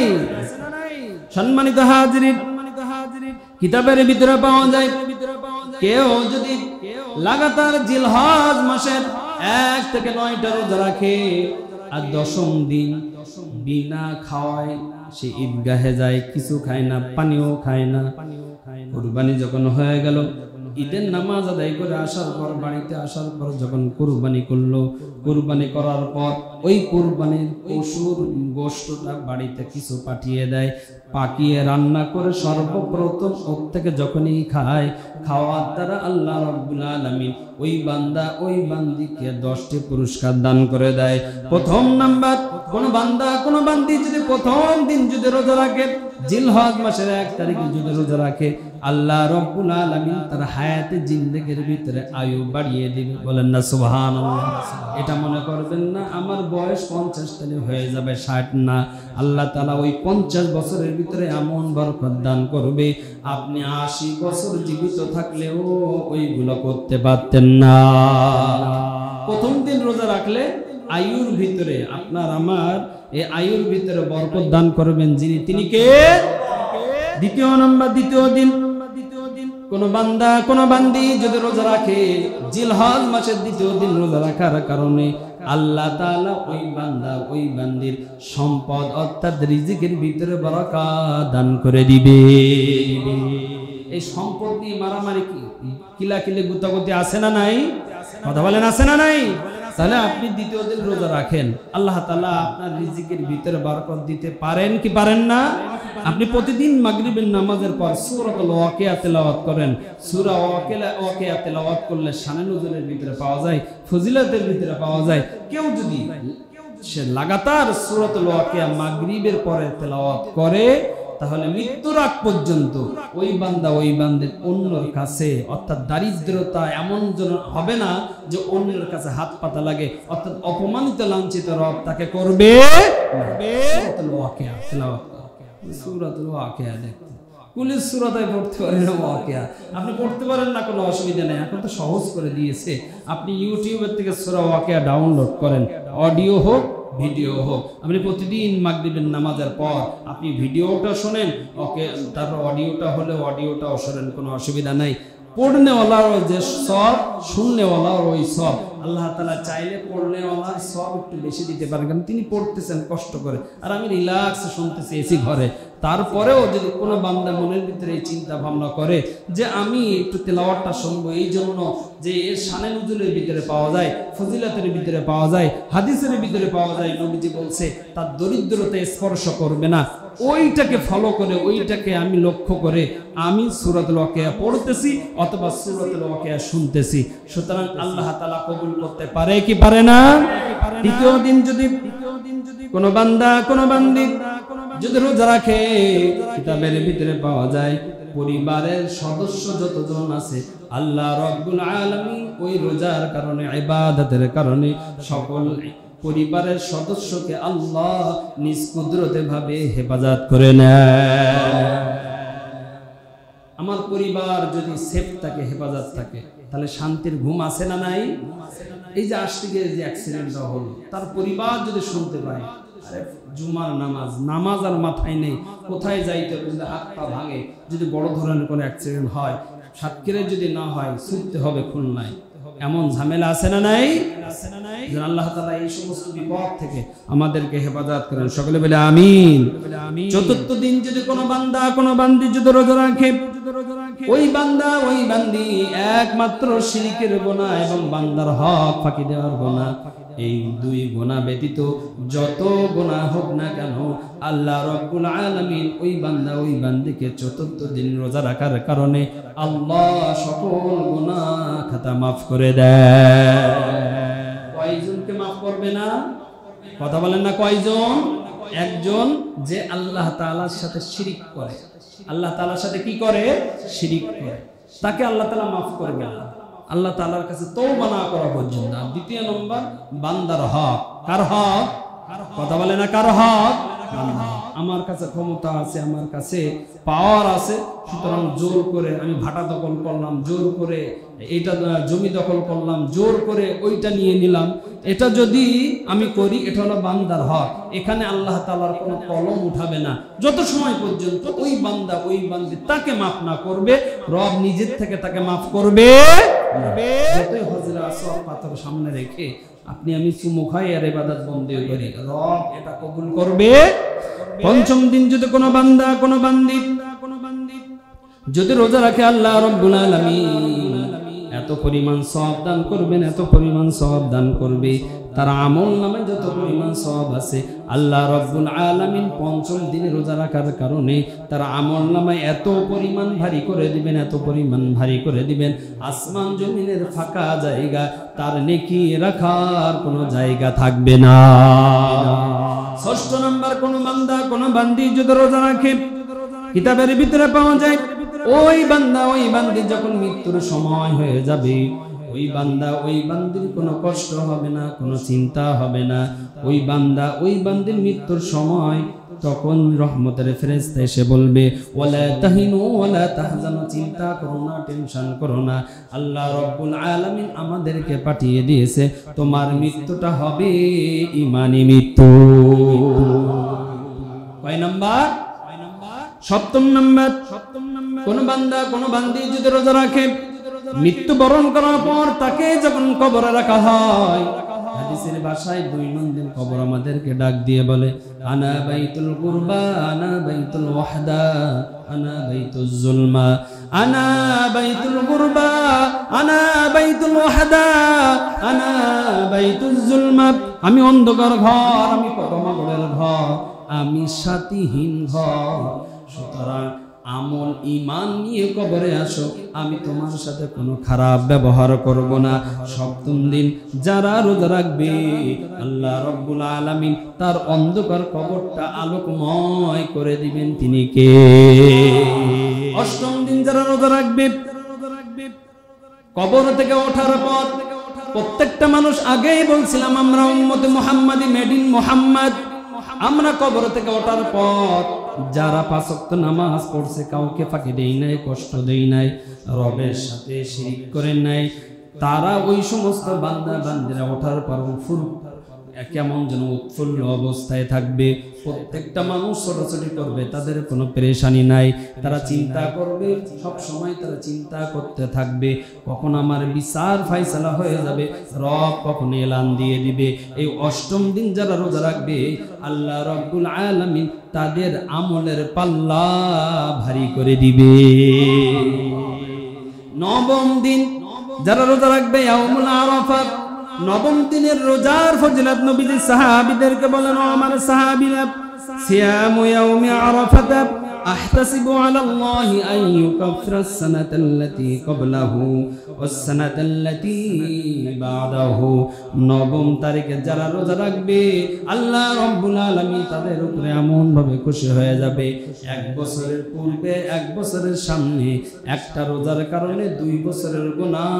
সম্মানিত হাজিরিন, কিতাবের ভিতরে পাওয়া যায় কেউ যদি লাগাতার জিলহজ মাসের 1 থেকে 9টা রোজা রাখে আর 10ম দিন বিনা খাওয়ায় সে ঈদগাহে যায়, কিছু খায় না, পানিও খায় না। কুরবানি যখন হয়ে গেল, ঈদের নামাজ আদায় করে আসার পর বাড়িতে আসার পর যখন কুরবানি করলো, কুরবানি করার পর ওই কুরবানির পশুর গোশতটা বাড়িতে কিছু পাঠিয়ে দেয়, পাকিয়ে রান্না করে সর্বপ্রথম ওর থেকে যখনই খায়, খাওয়ার দ্বারা আল্লাহ রাব্বুল আলামিন ওই বান্দা ওই বান্দিকে 10টি পুরস্কার দান করে দেয়। প্রথম নাম্বার, কোন বান্দা কোন বান্দি যদি প্রথম দিন যদি রোজা রাখে, জিলহজ মাসের 1 তারিখে যদি রোজা রাখে, আল্লাহ রাব্বুল আলামিন তার হায়াতে জিন্দেগির ভিতরে আয়ু বাড়িয়ে দিবে। বলেন না সুবহানাল্লাহ। এটা মনে করবেন না আমার বয়স 50 তালে হয়ে যাবে 60 না, আল্লাহ তাআলা ওই 50 বছরের ভিতরে এমন বরকত দান করবে আপনি 80 বছর জীবিত থাকলেও ওইগুলো করতে পারতেন না। প্রথম দিন রোজা রাখলে আয়ুর ভিতরে আপনার আমার এই আয়ুর ভিতরে বরকত দান করবেন যিনি, তিনি কে? দ্বিতীয় নাম্বার, দ্বিতীয় দিন কোন বান্দা কোন বান্দি যদি রোজা রাখে, জিলহজ মাসের 2য় দিন রোজা রাখার কারণে আল্লাহ তাআলা ওই বান্দা ওই বান্দির সম্পদ অর্থাৎ রিজিকের ভিতরে বরকত দান করে দিবে। এই সম্পদ নিয়ে মারামারি কিলাকিলি গুতাগুতি আছে না নাই? কথা বলেন আছে না নাই? তাহলে আপনি 2য় দিন রোজা রাখেন, আল্লাহ তাআলা আপনার রিজিকের ভিতরে বরকত দিতে পারেন কি পারেন না? আপনি প্রতিদিন মাগরিবের নামাজের পর সূরাতুল ওয়াকিয়া তেলাওয়াত করেন। সূরা ওয়াকিয়া তেলাওয়াত করলে শানে নুজুলের ভিতরে পাওয়া যায়, ফজিলতের ভিতরে পাওয়া যায়। কেউ যদি সে লাগাতার সূরাতুল ওয়াকিয়া মাগরিবের পরে তেলাওয়াত করে, তাহলে মৃত্যুর আগ পর্যন্ত ওই বান্দা ওই বান্দির অন্যের কাছে অর্থাৎ দারিদ্রতা এমন যেন হবে না যে অন্যের কাছে হাত পাতা লাগে, অর্থাৎ অপমানিত লাঞ্ছিত রব তাকে করবে। সূরাতুল ওয়াকিয়া তেলাওয়াত, সূরাতুল ওয়াকিয়া দেখতে কুলি সূরাতে পড়তে পারেন না, ওয়াকিয়া আপনি পড়তে পারেন না, কোনো অসুবিধা নেই, এখন তো সহজ করে দিয়েছে। আপনি ইউটিউবের থেকে সূরা ওয়াকিয়া ডাউনলোড করেন, অডিও হোক ভিডিও হোক, আপনি প্রতিদিন মাগরিবের নামাজের পর আপনি ভিডিওটা শোনেন, ওকে তারপর অডিওটা হলে অডিওটাও শোনেন, কোনো অসুবিধা নাই। পড়নেওয়ালারও যে সব, শুননেওয়ালারও ওই সব। আল্লাহ তাআলা চাইলে পড়নেওয়ালার সব একটু বেশি দিতে পারেন, কারণ তিনি পড়তেছেন কষ্ট করে আর আমি রিল্যাক্সে শুনতেছি এসি ঘরে। তারপরেও যদি কোনো বান্দা মনের ভিতরে এই চিন্তা ভাবনা করে যে আমি একটু তেলাওয়াতটা শুনবো, এই জন্য যে এর শানে নুজুলের ভিতরে পাওয়া যায়, ফজিলতের ভিতরে পাওয়া যায়, হাদিসের ভিতরে পাওয়া যায়, নবীজি বলছে তার দরিদ্রতা স্পর্শ করবে না, ওইটাকে ফলো করে ওইটাকে আমি লক্ষ্য করে আমি সূরাতুল ওয়াকিয়া পড়তেছি অথবা সূরাতুল ওয়াকিয়া শুনতেছি। সুতরাং আল্লাহ তাআলা কবুল করতে পারে কি পারে না? দ্বিতীয় দিন যদি কোন বান্দা কোন বান্দি যদি রোজা রাখে, কিতাবের ভিতরে পাওয়া যায় পরিবারের সদস্য যতজন আছে আল্লাহ রাব্বুল আলামিন ওই রোজার কারণে, ইবাদতের কারণে সকল পরিবারের সদস্যকে আল্লাহ নিজ কুদরতে ভাবে হেফাজত করে নেয়। আমার পরিবার যদি সেফ থাকে, হেফাজত থাকে, তাহলে শান্তির ঘুম আছে না নাই? এই যে আজকে যে অ্যাক্সিডেন্টটা হলো, তার পরিবার যদি শুনতে পায় আরে জুমার নামাজ আর মাথায় নেই, কোথায় যাইতে হবে, যদি হাত পা ভাঙে, যদি বড় ধরনের কোনো অ্যাক্সিডেন্ট হয়, সাতক্ষীরায় যদি না হয় ছুটতে হবে খুলনায়, এমন ঝামেলা আছে না নাই? আল্লাহ তাআলা এই সমস্ত বিপদ থেকে আমাদেরকে হেফাজত করেন, সকলে বলে আমিন। চতুর্থ দিন যদি কোনো বান্দা কোনো বান্দি যদি রোজা রাখে, ওই বান্দা ওই বান্দি একমাত্র শিরকের গুনাহ এবং বান্দার হক ফাঁকি দেওয়ার গুনাহ এই দুই গুনাহ ব্যতীত যত গুনাহ হোক না কেন আল্লাহ রাব্বুল আলামিন ওই বান্দা ওই বান্দিকে চতুর্থ দিন রোজা রাখার কারণে আল্লাহ সকল গুনাহ খাতা মাফ করে দেয়। কয়জনকে মাফ করবে না? কথা বলেন না কয়জন? একজন যে আল্লাহ তাআলার সাথে শিরিক করে, আল্লাহ তাআলার সাথে কি করে? শিরিক করে, তাকে আল্লাহ তাআলা মাফ করবে না আল্লাহ তাআলার কাছে তওবা না করা পর্যন্ত। আর দ্বিতীয় নম্বর বান্দার হক। কার হক? কথা বলে না কার হক? আমার কাছে ক্ষমতা আছে, আমার কাছে পাওয়ার আছে, সুতরাং জোর করে আমি ভাটা দখল করলাম, জোর করে এইটা জমি দখল করলাম, জোর করে ওইটা নিয়ে নিলাম, এটা যদি আমি করি এটা হলো বান্দার হক। এখানে আল্লাহ তাআলার কোনো কলম উঠাবে না যত সময় পর্যন্ত ওই বান্দা ওই বান্দি তাকে মাফ না করবে, রব নিজের থেকে তাকে মাফ করবে। যতই হজরে আসওয়াদ পাথর সামনে রেখে আপনি আমি চুমু খাই আর ইবাদত বন্দি করি, রব এটা কবুল করবে। পঞ্চম দিন যদি কোনো বান্দা কোনো বান্দি যদি রোজা রাখে আল্লাহ রাব্বুল আলামিন এত পরিমাণ সওয়াব দান করবেন, এত পরিমাণ সওয়াব দান করবে, তার আমল নামে যত পরিমাণ সওয়াব আছে আল্লাহ রাব্বুল আলামিন পঞ্চম দিনে রোজা রাখার কারণে তার আমল নামে এত পরিমাণ ভারী করে দিবেন, এত পরিমাণ ভারী করে দিবেন, আসমান জমিনের ফাঁকা জায়গা তার নেকি রাখার কোনো জায়গা থাকবে না। ষষ্ঠ নাম্বার, কোন বান্দা কোন বান্দি যদি রোজা রাখে কিতাবের ভিতরে পাওয়া যায় ওই বান্দা ওই বান্দি যখন মৃত্যুর সময় হয়ে যাবে ওই বান্দা ওই বান্দির কোনো কষ্ট হবে না, কোনো চিন্তা হবে না। ওই বান্দা ওই বান্দির মৃত্যুর সময় তখন রহমতের ফেরেশতা এসে বলবে ওয়ালা তাহিনু ওয়ালা তাহজানু, চিন্তা করো না, টেনশন করো না, আল্লাহ রাব্বুল আলামিন আমাদেরকে পাঠিয়ে দিয়েছে, তোমার মৃত্যুটা হবে ঈমানি মৃত্যু। কয় নাম্বার? সপ্তম নাম্বার, কোন বান্দা কোন বান্দি যদি রোজা রাখে মৃত্যুবরণ করার পর তাকে যখন কবরে রাখা হয়, হাদিসের ভাষায় দৈনন্দিন কবর আমাদেরকে ডাক দিয়ে বলে আনা বাইতুল কুরবা আনা বাইতুল ওয়াহদা আনা বাইতুল জুলমা আনা বাইতুল কুরবা আনা বাইতুল ওয়াহদা আনা বাইতুল জুলমা। আমি অন্ধকার ঘর, আমি পরমাগড়ের ঘর, আমি সাথীহীন ঘর, সুতরাং আমল ঈমান নিয়ে কবরে আসো, আমি তোমার সাথে কোনো খারাপ ব্যবহার করব না। সপ্তম দিন যারা রোজা রাখবে আল্লাহ রাব্বুল আলামিন তার অন্ধকার কবরটা আলোকময় করে দিবেন, তিনি কে? অষ্টম দিন যারা রোজা রাখবে কবর থেকে ওঠার পর প্রত্যেকটা মানুষ, আগেই বলছিলাম আমরা উম্মতে মুহাম্মাদি, মেড ইন মুহাম্মদ, আমরা কবর থেকে ওঠার পর যারা 5 ওয়াক্ত নামাজ পড়ছে কাউকে ফাঁকি দেই নাই, কষ্ট দেই নাই, রবের সাথে শিরিক করেন নাই, তারা ওই সমস্ত বান্দা বান্দিরা ওঠার পর কেমন যেন উৎফুল্ল অবস্থায় থাকবে। প্রত্যেকটা মানুষ ছোটাছুটি করবে, তাদের কোনো পেরেশানি নাই, তারা চিন্তা করবে, সব সময় তারা চিন্তা করতে থাকবে কখন আমার বিচার ফাইসালা হয়ে যাবে, রব কখন এলান দিয়ে দিবে। এই অষ্টম দিন যারা রোজা রাখবে আল্লাহ রাব্বুল আলামিন তাদের আমলের পাল্লা ভারী করে দিবে। নবম দিন যারা রোজা রাখবে ইয়াউমুল আরাফা, নবম দিনের রোজার ফজিলত নবীজি সাহাবীদেরকে বলেন, আমার সাহাবীরা সিয়ামু ইয়াউমি আরাফাত আহতাসিবু আলাল্লাহি আন ইউকাফিরা আস-সানাতাল্লাতী ক্বাবলাহু ওয়াস-সানাতাল্লাতী বা'দাহু। নবম তারিখে যারা রোজা রাখবে আল্লাহ রাব্বুল আলামিন তাদের উপরে এমন ভাবে খুশি হয়ে যাবে, 1 বছরের পূর্বে 1 বছরের সামনে একটা রোজার কারণে 2 বছরের গুনাহ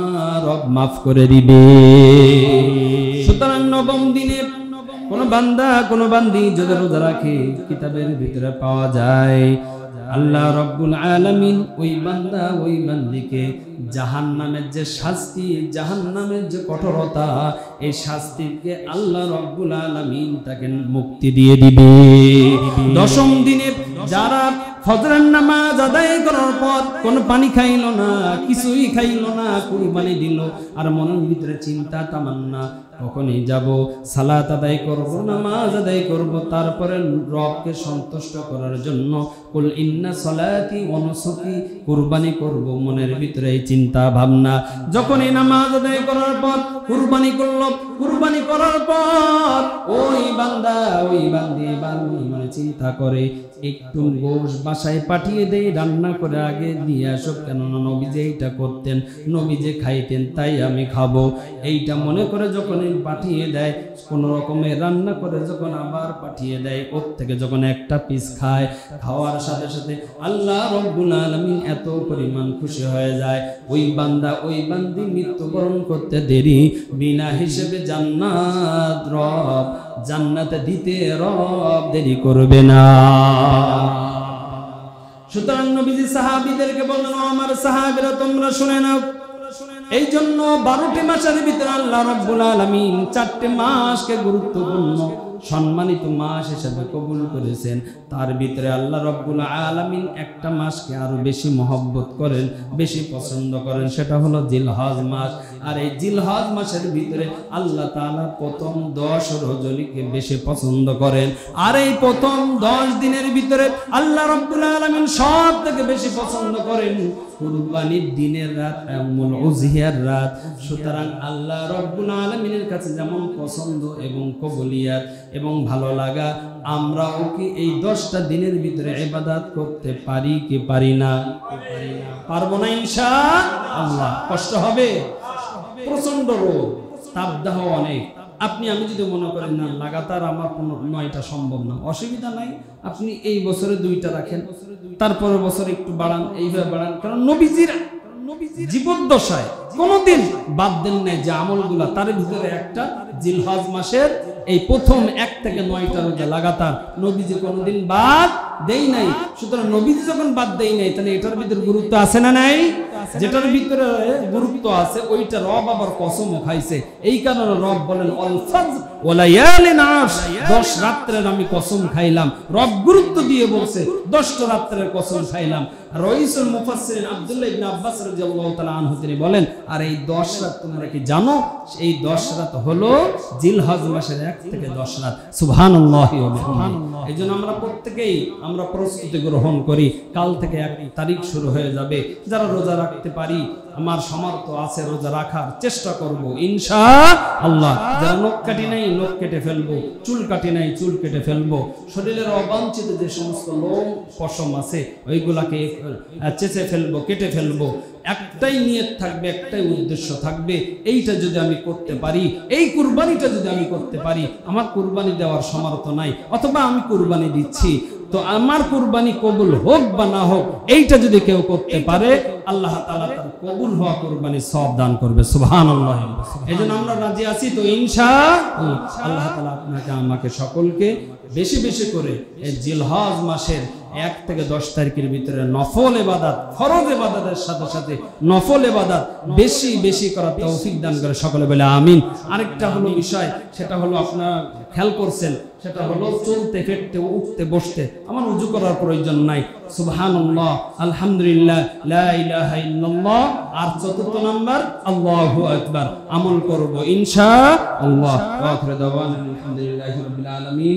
রব মাফ করে দিবে। সুতরাং নবম দিনে কোন বান্দা কোন বান্দি যদি রোজা রাখে কিতাবের ভিতরে পাওয়া যায় আল্লাহ রাব্বুল আলামিন ওই বান্দা ওই বান্দিকে জাহান্নামের যে শাস্তি, জাহান্নামের যে কঠোরতা, এই শাস্তিকে আল্লাহ রাব্বুল আলামিন তাকে মুক্তি দিয়ে দিবে। দশম দিনে যারা ফজরের নামাজ আদায় করার পর কোন পানি খাইল না, কিছুই খাইল না, কুরবানি দিল। আর মনের ভিতরে চিন্তা তামান্না, কখনই যাব, সালাত আদায় করব, নামাজ আদায় করব, তারপরে রবকে সন্তুষ্ট করার জন্য কুল ইন্না সালাতি ওয়া নুসুকি, কুরবানি করব। মনের ভিতরে এই চিন্তা ভাবনা। যখন এই নামাজ আদায় করার পর কুরবানি করলো, কুরবানি করার পর ওই বান্দা ওই বান্দি মনে চিন্তা করে, একটু গোশ বাসায় পাঠিয়ে দেই, রান্না করে আগে দিয়ে আসো, কেননা নবী যে এইটা করতেন, নবী যে খাইতেন, তাই আমি খাবো। এইটা মনে করে যখন পাঠিয়ে দেয়, কোনো রকমে রান্না করে যখন আবার পাঠিয়ে দেয়, ওর থেকে যখন একটা পিস খায়, খাওয়ার সাথে সাথে আল্লাহ রব্বুল আলামিন এত পরিমাণ খুশি হয়ে যায়, ওই বান্দা ওই বান্দি মৃত্যুবরণ করতে দেরি, বিনা হিসেবে জান্নাত রব জান্নাতে দিতে রব দেরি করবে না। সুতরাং নবীজি সাহাবীদেরকে বললেন, আমার সাহাবীরা তোমরা শুনে নাও, এই জন্য 12টি মাসের ভিতরে আল্লাহ রাব্বুল আলামিন 4টি মাসকে গুরুত্বপূর্ণ সম্মানিত মাস হিসেবে কবুল করেছেন। তার ভিতরে আল্লাহ রাব্বুল আলামিন একটা মাসকে আরো বেশি মহব্বত করেন, বেশি পছন্দ করেন, সেটা হলো জিলহজ মাস। আর এই জিলহজ মাসের ভিতরে আল্লাহ তাআলা প্রথম 10 রজনীকে বেশি পছন্দ করেন। আর এই প্রথম 10 দিনের ভিতরে আল্লাহ রাব্বুল আলামিন সব থেকে বেশি পছন্দ করেন কুরবানির দিনের রাত, ইয়াউমুল উযহিয়ার রাত। সুতরাং আল্লাহ রাব্বুল আলামিনের কাছে যেমন পছন্দ এবং কবুলিয়াত এবং ভালো লাগা, আমরাও কি এই 10টা দিনের ভিতরে ইবাদত করতে পারি কি পারি না? পারবো না ইনশাআল্লাহ। কষ্ট হবে, প্রচন্ড রোদ, তাপদাহ অনেক। আপনি আমি যদি মনে করেন না লাগাতার আমার 9টা সম্ভব না, অসুবিধা নাই, আপনি এই বছরে 2টা রাখেন, তারপরের বছর একটু বাড়ান, এইভাবে বাড়ান। কারণ নবীজির জীবদ্দশায় কোনদিন বাদ দেন নাই যে আমলগুলা, তার ভিতরে একটা জিলহজ মাসের এই প্রথম 1 থেকে 9টা রোজা লাগাতার নবীজি কোনদিন বাদ দেই নাই। সুতরাং নবীজি যখন বাদ দেই নাই, তাহলে এটার ভিতরে গুরুত্ব আছে না নাই? যেটার ভিতরে গুরুত্ব আছে ওইটা রব আবার কসমও খাইছে। এই কারণে রব বলেন আল ফাজর ওয়া লায়ালিন আশ, 10 রাত্রের আমি কসম খাইলাম। রব গুরুত্ব দিয়ে বলছে 10টা রাত্রের কসম খাইলাম। রাইসুল মুফাসসিরিন আব্দুল্লাহ ইবনে আব্বাস রাদিয়াল্লাহু তাআলা আনহু তিনি বলেন, আর এই 10 রাত তোমরা কি জানো? এই 10 রাত হলো জিলহজ মাসের 1 থেকে 10 রাত। সুবহানাল্লাহি ওয়া বিহামদিহি। এইজন্য আমরা প্রত্যেকেই আমরা প্রস্তুতি গ্রহণ করি। কাল থেকে 1 তারিখ শুরু হয়ে যাবে। যারা রোজা রাখতে পারি, আমার সামর্থ্য আছে রোজা রাখার চেষ্টা করব ইনশাআল্লাহ। যারা নখ কাটি নাই নখ কেটে ফেলবো, চুল কাটি নাই চুল কেটে ফেলবো। শরীরের অবাঞ্ছিত যে সমস্ত লোম পশম আছে ওইগুলাকে চেঁচে ফেলবো, কেটে ফেলবো। একটাই নিয়ত থাকবে, একটাই উদ্দেশ্য থাকবে, এইটা যদি আমি করতে পারি, এই কুরবানিটা যদি আমি করতে পারি, আমার কুরবানি দেওয়ার সামর্থ্য নাই, অথবা আমি কুরবানি দিচ্ছি, তো আমার কুরবানি কবুল হোক বা না হোক, এইটা যদি কেউ করতে পারে, আল্লাহ তাআলা তার কবুল হওয়া কুরবানির সওয়াব দান করবে। সুবহানাল্লাহ। এজন্য আমরা রাজি আছি তো ইনশাআল্লাহ। আল্লাহ তাআলা আপনাকে আমাকে সকলকে বেশি বেশি করে এই জিলহজ মাসের 1 থেকে 10 তারিখের ভিতরে নফল ইবাদত, ফরজ ইবাদতের সাথে সাথে নফল ইবাদত বেশি বেশি করার তৌফিক দান করে। সকলে বলে আমিন। আরেকটা হলো বিষয়, সেটা হলো আপনারা খেয়াল করছেন, সেটা হলো চলতে ফিরতে উঠতে বসতে আমার ওযু করার প্রয়োজন নাই। সুবহানাল্লাহ, আলহামদুলিল্লাহ, লা ইলাহা ইল্লাল্লাহ, আর 4th নাম্বার আল্লাহু আকবার আমল করব ইনশাআল্লাহ। ওয়া আখিরু দাওয়ানা আলহামদুলিল্লাহি রাব্বিল আলামিন।